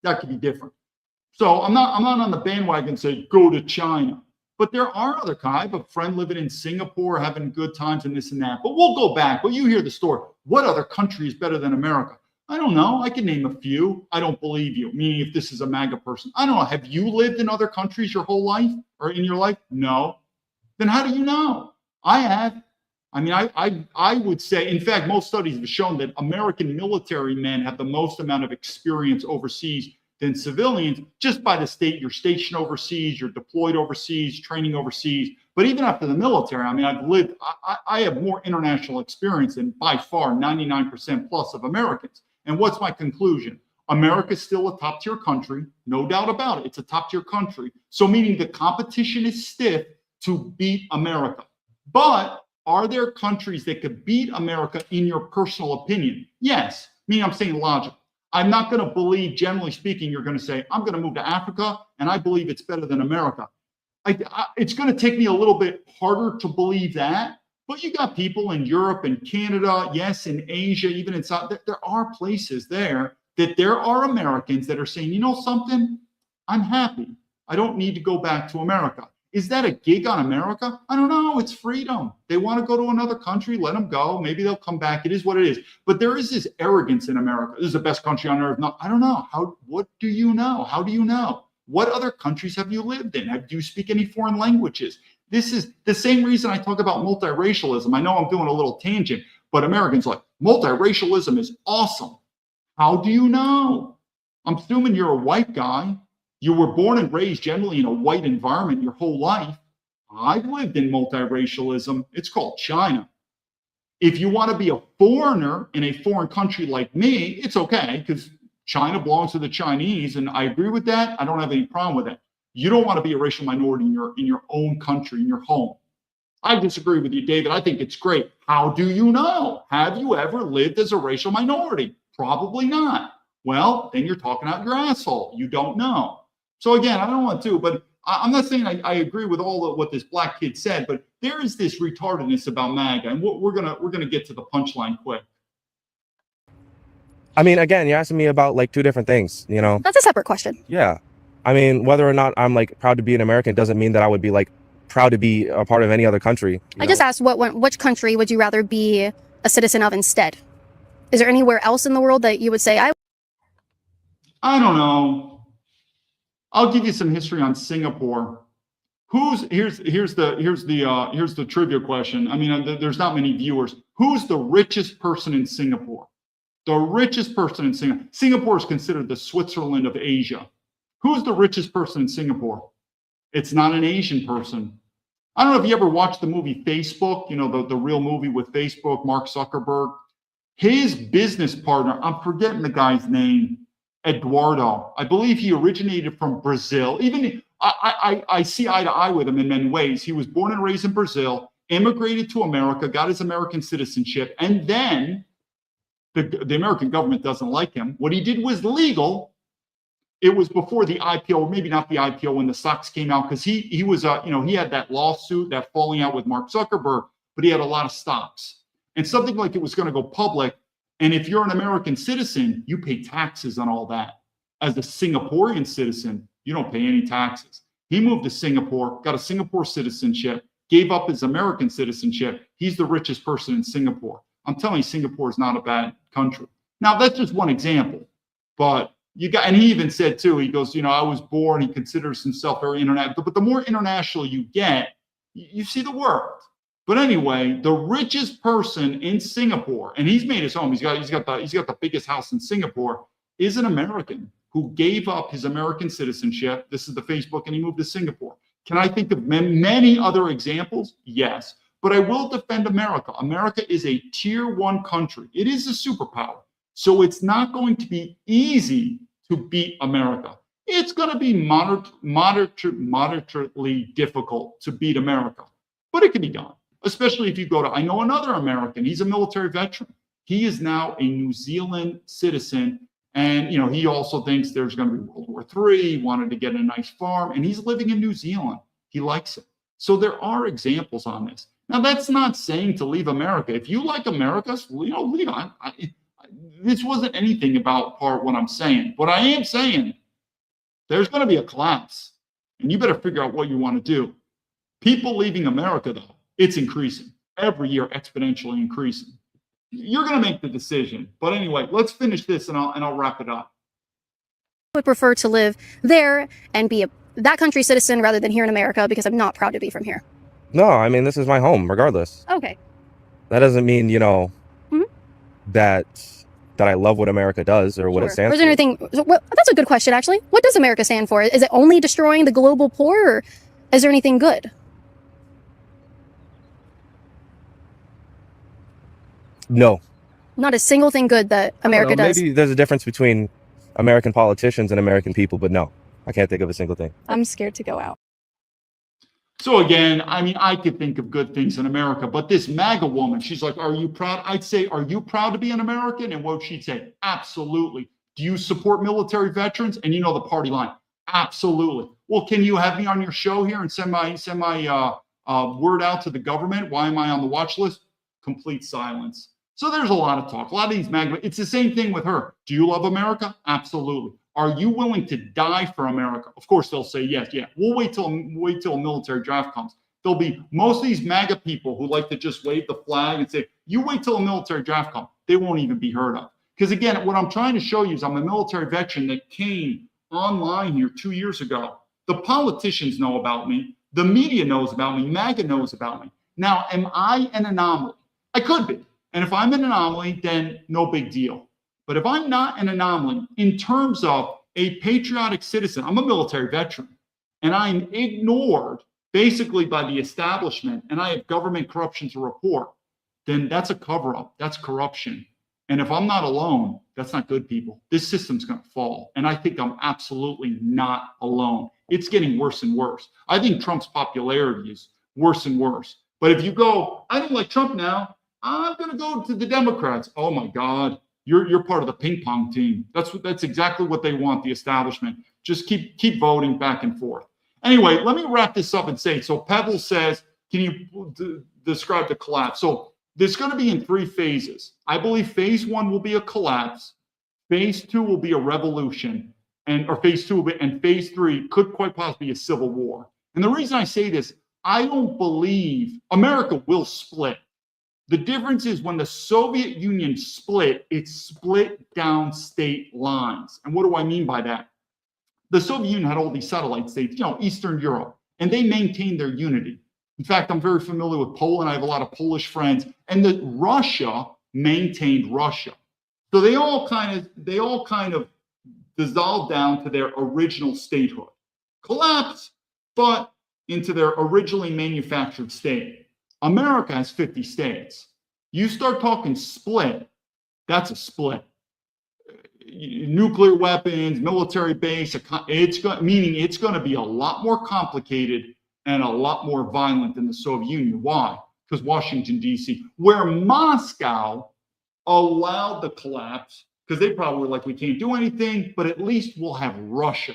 that could be different. So I'm not on the bandwagon saying go to China, but there are other kinds. I have a friend living in Singapore, having good times and this and that. But we'll go back. But you hear the story. What other country is better than America? I don't know. I can name a few. I don't believe you, meaning if this is a MAGA person. I don't know. Have you lived in other countries your whole life or in your life? No. Then how do you know? I have. I mean, I would say, in fact, most studies have shown that American military men have the most amount of experience overseas than civilians, just by the state you're stationed overseas, you're deployed overseas, training overseas. But even after the military, I mean, I have more international experience than by far 99% plus of Americans. And what's my conclusion? America's still a top tier country, no doubt about it. It's a top tier country. So meaning the competition is stiff to beat America. But are there countries that could beat America in your personal opinion? Yes. Meaning I'm saying logic. I'm not going to believe, generally speaking, you're going to say, I'm going to move to Africa and I believe it's better than America. It's going to take me a little bit harder to believe that. But you got people in Europe and Canada, yes, in Asia, even in South, there are places there that there are Americans that are saying, you know something, I'm happy. I don't need to go back to America. Is that a gig on America? I don't know. It's freedom. They want to go to another country, let them go. Maybe they'll come back. It is what it is. But there is this arrogance in America. This is the best country on earth. No, I don't know. What do you know? How do you know? What other countries have you lived in? Do you speak any foreign languages? This is the same reason I talk about multiracialism. I know I'm doing a little tangent, but Americans are like, multiracialism is awesome. How do you know? I'm assuming you're a white guy. You were born and raised generally in a white environment your whole life. I've lived in multiracialism. It's called China. If you want to be a foreigner in a foreign country like me, it's okay because China belongs to the Chinese, and I agree with that. I don't have any problem with that. You don't want to be a racial minority in your own country, in your home. I disagree with you, David. I think it's great. How do you know? Have you ever lived as a racial minority? Probably not. Well, then you're talking out your asshole. You don't know. So again, I don't want to, but I'm not saying I agree with all of what this black kid said, but there is this retardedness about MAGA, and we're gonna get to the punchline quick. I mean, again, you're asking me about like two different things, you know? That's a separate question. Yeah. I mean, whether or not I'm like proud to be an American doesn't mean that I would be like proud to be a part of any other country. I just asked which country would you rather be a citizen of instead? Is there anywhere else in the world that you would say I don't know. I'll give you some history on Singapore. Here's the trivia question. I mean, there's not many viewers. Who's the richest person in Singapore? The richest person in Singapore. Singapore is considered the Switzerland of Asia. Who's the richest person in Singapore? It's not an Asian person. I don't know if you ever watched the movie Facebook, you know, the real movie with Facebook, Mark Zuckerberg. His business partner, I'm forgetting the guy's name, Eduardo. I believe he originated from Brazil. Even I see eye to eye with him in many ways. He was born and raised in Brazil, immigrated to America, got his American citizenship, and then the American government doesn't like him. What he did was legal. It was before the IPO, or maybe not the IPO, when the stocks came out, because he was, he had that lawsuit, that falling out with Mark Zuckerberg, but he had a lot of stocks. And something like it was going to go public. And if you're an American citizen, you pay taxes on all that. As a Singaporean citizen, you don't pay any taxes. He moved to Singapore, got a Singapore citizenship, gave up his American citizenship. He's the richest person in Singapore. I'm telling you, Singapore is not a bad country. Now, that's just one example. But and he even said too, he goes, I was born, he considers himself very international. But the more international you get, you see the world. But anyway, the richest person in Singapore, and he's made his home, he's got the biggest house in Singapore, is an American who gave up his American citizenship. This is the Facebook, and he moved to Singapore. Can I think of many other examples? Yes. But I will defend America. America is a tier 1 country. It is a superpower. So it's not going to be easy to beat America. It's going to be moderately difficult to beat America. But it can be done. Especially if you go to, I know another American, he's a military veteran. He is now a New Zealand citizen. And, he also thinks there's going to be World War III. He wanted to get a nice farm, and he's living in New Zealand. He likes it. So there are examples on this. Now, that's not saying to leave America. If you like America, leave. This wasn't anything about what I'm saying. But I am saying there's going to be a collapse, and you better figure out what you want to do. People leaving America, though, it's increasing every year, exponentially increasing. You're going to make the decision. But anyway, let's finish this, and I'll wrap it up. I would prefer to live there and be that country citizen rather than here in America, because I'm not proud to be from here. No, I mean, this is my home, regardless. Okay. That doesn't mean, that I love what America does or what it stands for. Is there anything? Well, that's a good question, actually. What does America stand for? Is it only destroying the global poor, or is there anything good? No. Not a single thing good that America does. Maybe there's a difference between American politicians and American people, but no, I can't think of a single thing. I'm scared to go out. So again, I could think of good things in America, but this MAGA woman, she's like, are you proud? I'd say, are you proud to be an American? And what would she say? Absolutely. Do you support military veterans? And you know the party line. Absolutely. Well, can you have me on your show here and send my word out to the government? Why am I on the watch list? Complete silence. So there's a lot of talk. A lot of these magma. It's the same thing with her. Do you love America? Absolutely. Are you willing to die for America? Of course, they'll say yes. Yeah. We'll wait till a military draft comes. There'll be most of these MAGA people who like to just wave the flag and say, you wait till a military draft comes. They won't even be heard of. Because again, what I'm trying to show you is I'm a military veteran that came online here 2 years ago. The politicians know about me. The media knows about me. MAGA knows about me. Now, am I an anomaly? I could be. And if I'm an anomaly, then no big deal. But if I'm not an anomaly in terms of a patriotic citizen, I'm a military veteran, and I'm ignored basically by the establishment, and I have government corruption to report, then that's a cover-up. That's corruption. And if I'm not alone, that's not good, people. This system's going to fall. And I think I'm absolutely not alone. It's getting worse and worse. I think Trump's popularity is worse and worse. But if you go, I don't like Trump now, I'm going to go to the Democrats. Oh my God, you're part of the ping pong team. That's exactly what they want, the establishment. Just keep voting back and forth. Anyway, let me wrap this up and say, so Pebble says, can you describe the collapse? So there's going to be in 3 phases. I believe phase 1 will be a collapse. Phase 2 will be a revolution, or phase 2 and phase 3 could quite possibly be a civil war. And the reason I say this, I don't believe America will split. The difference is when the Soviet Union split, it split down state lines. And what do I mean by that? The Soviet Union had all these satellite states, Eastern Europe, and they maintained their unity. In fact, I'm very familiar with Poland. I have a lot of Polish friends, and Russia maintained Russia. So they all kind of dissolved down to their original statehood, collapsed, but into their originally manufactured state. America has 50 states. You start talking split, that's a split. Nuclear weapons, military base, meaning it's going to be a lot more complicated and a lot more violent than the Soviet Union. Why? Because Washington, D.C., where Moscow allowed the collapse, because they probably were like, we can't do anything, but at least we'll have Russia.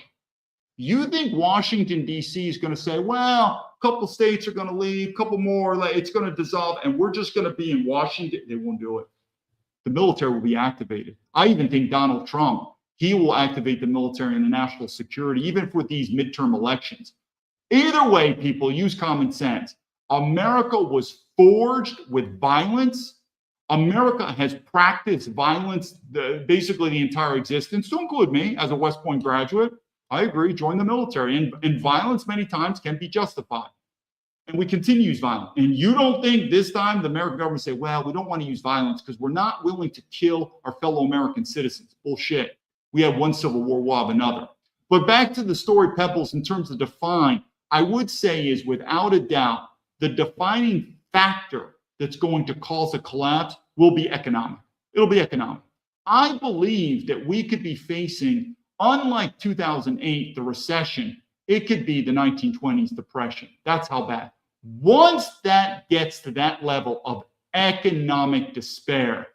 You think Washington, D.C. is going to say, well, a couple states are going to leave, a couple more, it's going to dissolve, and we're just going to be in Washington? They won't do it. The military will be activated. I even think Donald Trump, he will activate the military and the national security, even for these midterm elections. Either way, people, use common sense. America was forged with violence. America has practiced violence basically the entire existence, to include me as a West Point graduate. I agree, join the military. And violence many times can be justified. And we continue to use violence. And you don't think this time the American government say, well, we don't want to use violence because we're not willing to kill our fellow American citizens. Bullshit. We have one civil war, we'll have another. But back to the story, Pebbles, in terms of define, I would say is without a doubt, the defining factor that's going to cause a collapse will be economic. It'll be economic. I believe that we could be facing, unlike 2008, the recession, it could be the 1920s depression. That's how bad. Once that gets to that level of economic despair,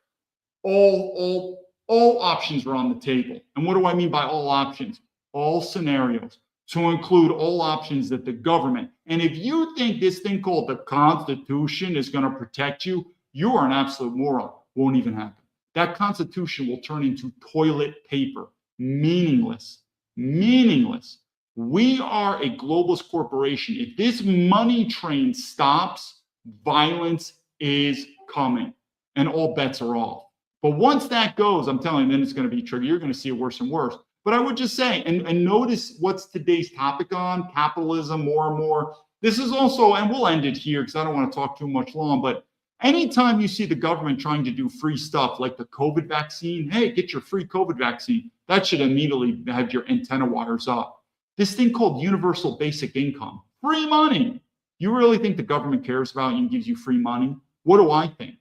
all options are on the table. And what do I mean by all options? All scenarios, to include all options that the government, and if you think this thing called the Constitution is going to protect you, you are an absolute moron. Won't even happen. That Constitution will turn into toilet paper. Meaningless. Meaningless. We are a globalist corporation. If this money train stops, violence is coming and all bets are off. But once that goes, I'm telling you, then it's going to be triggered. You're going to see it worse and worse. But I would just say, and notice what's today's topic on, capitalism more and more. This is also, and we'll end it here because I don't want to talk too much long, but anytime you see the government trying to do free stuff like the COVID vaccine, hey, get your free COVID vaccine. That should immediately have your antenna wires up. This thing called universal basic income, free money. You really think the government cares about you and gives you free money? What do I think?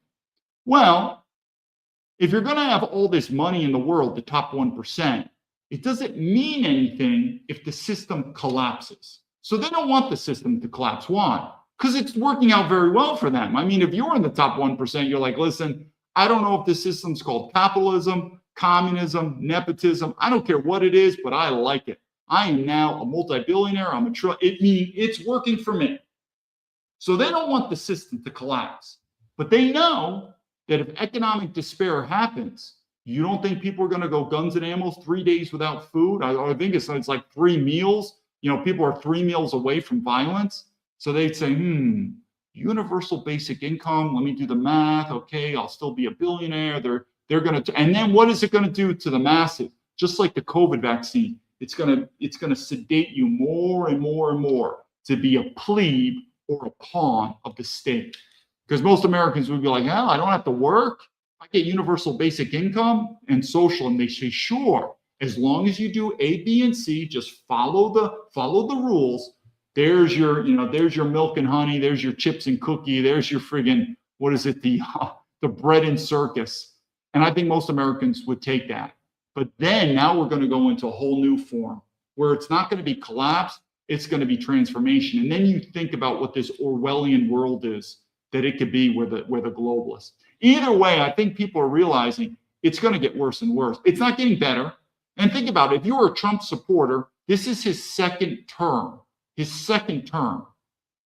Well, if you're going to have all this money in the world, the top 1%, it doesn't mean anything if the system collapses. So they don't want the system to collapse. Why? Because it's working out very well for them. I mean, if you're in the top 1%, you're like, listen, I don't know if this system's called capitalism, communism, nepotism. I don't care what it is, but I like it. I am now a multi-billionaire. It's working for me. So they don't want the system to collapse. But they know that if economic despair happens, you don't think people are going to go guns and ammo 3 days without food? I think it's like 3 meals. People are 3 meals away from violence. So they'd say, universal basic income. Let me do the math. Okay, I'll still be a billionaire. They're going to, and then what is it going to do to the masses? Just like the COVID vaccine, it's going to sedate you more and more and more to be a plebe or a pawn of the state. Because most Americans would be like, hell, I don't have to work. I get universal basic income and social. And they say, sure, as long as you do A, B, and C, just follow the rules. There's your milk and honey. There's your chips and cookie. There's your friggin', what is it? The bread and circus. And I think most Americans would take that. But then now we're going to go into a whole new form where it's not going to be collapse. It's going to be transformation. And then you think about what this Orwellian world is that it could be where the globalists. Either way, I think people are realizing it's going to get worse and worse. It's not getting better. And think about it. If you're a Trump supporter, this is his second term.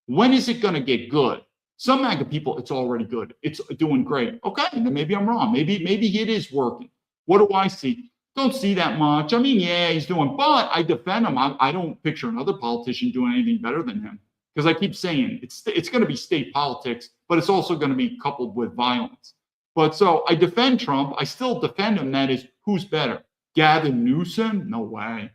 When is it going to get good? Some MAGA people, it's already good. It's doing great. Okay, then maybe I'm wrong. Maybe it is working. What do I see? Don't see that much. I mean, yeah, he's doing, but I defend him. I don't picture another politician doing anything better than him. Because I keep saying it's going to be state politics, but it's also going to be coupled with violence. But so I defend Trump. I still defend him. That is, who's better? Gavin Newsom? No way.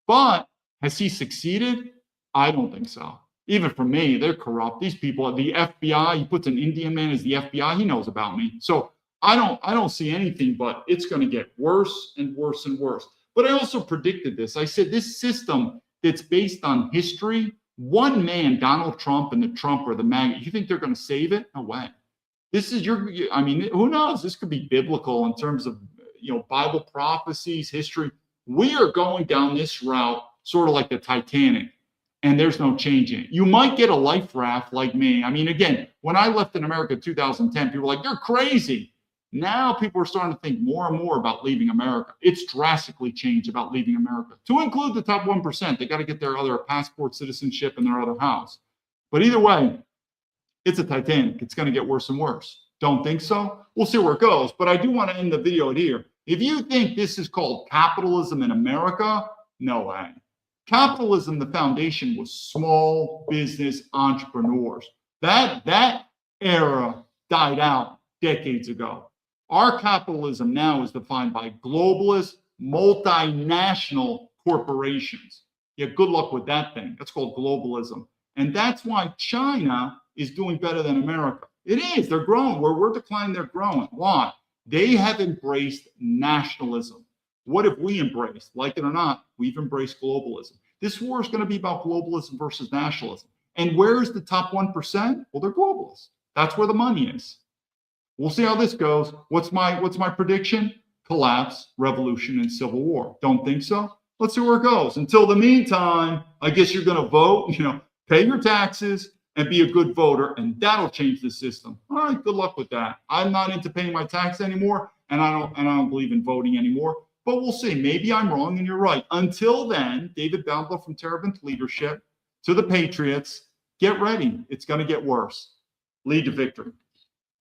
But has he succeeded? I don't think so. Even for me, they're corrupt. These people, the FBI, he puts an Indian man as the FBI. He knows about me. So I don't see anything, but it's going to get worse and worse and worse. But I also predicted this. I said this system that's based on history, one man, Donald Trump and the Trump or the MAGA, you think they're going to save it? No way. This is who knows? This could be biblical in terms of, Bible prophecies, history. We are going down this route sort of like the Titanic, and there's no changing it. You might get a life raft like me. Again, when I left in America in 2010, people were like, you're crazy. Now people are starting to think more and more about leaving America. It's drastically changed about leaving America, to include the top 1%. They got to get their other passport, citizenship, and their other house. But either way, it's a Titanic. It's going to get worse and worse. Don't think so? We'll see where it goes. But I do want to end the video here. If you think this is called capitalism in America, no way. Capitalism, the foundation was small business entrepreneurs. That era died out decades ago. Our capitalism now is defined by globalist, multinational corporations. Yeah, good luck with that thing. That's called globalism. And that's why China is doing better than America. It is. They're growing. Where we're declining, they're growing. Why? They have embraced nationalism. What have we embraced? Like it or not, we've embraced globalism. This war is going to be about globalism versus nationalism. And where is the top 1%? Well, they're globalists. That's where the money is. We'll see how this goes. What's my prediction? Collapse, revolution, and civil war. Don't think so? Let's see where it goes. Until the meantime, I guess you're going to vote, pay your taxes and be a good voter, and that'll change the system. All right, good luck with that. I'm not into paying my tax anymore, and I don't believe in voting anymore. But we'll see. Maybe I'm wrong and you're right. Until then, David Baumblatt from Terabinth Leadership to the Patriots, get ready. It's going to get worse. Lead to victory.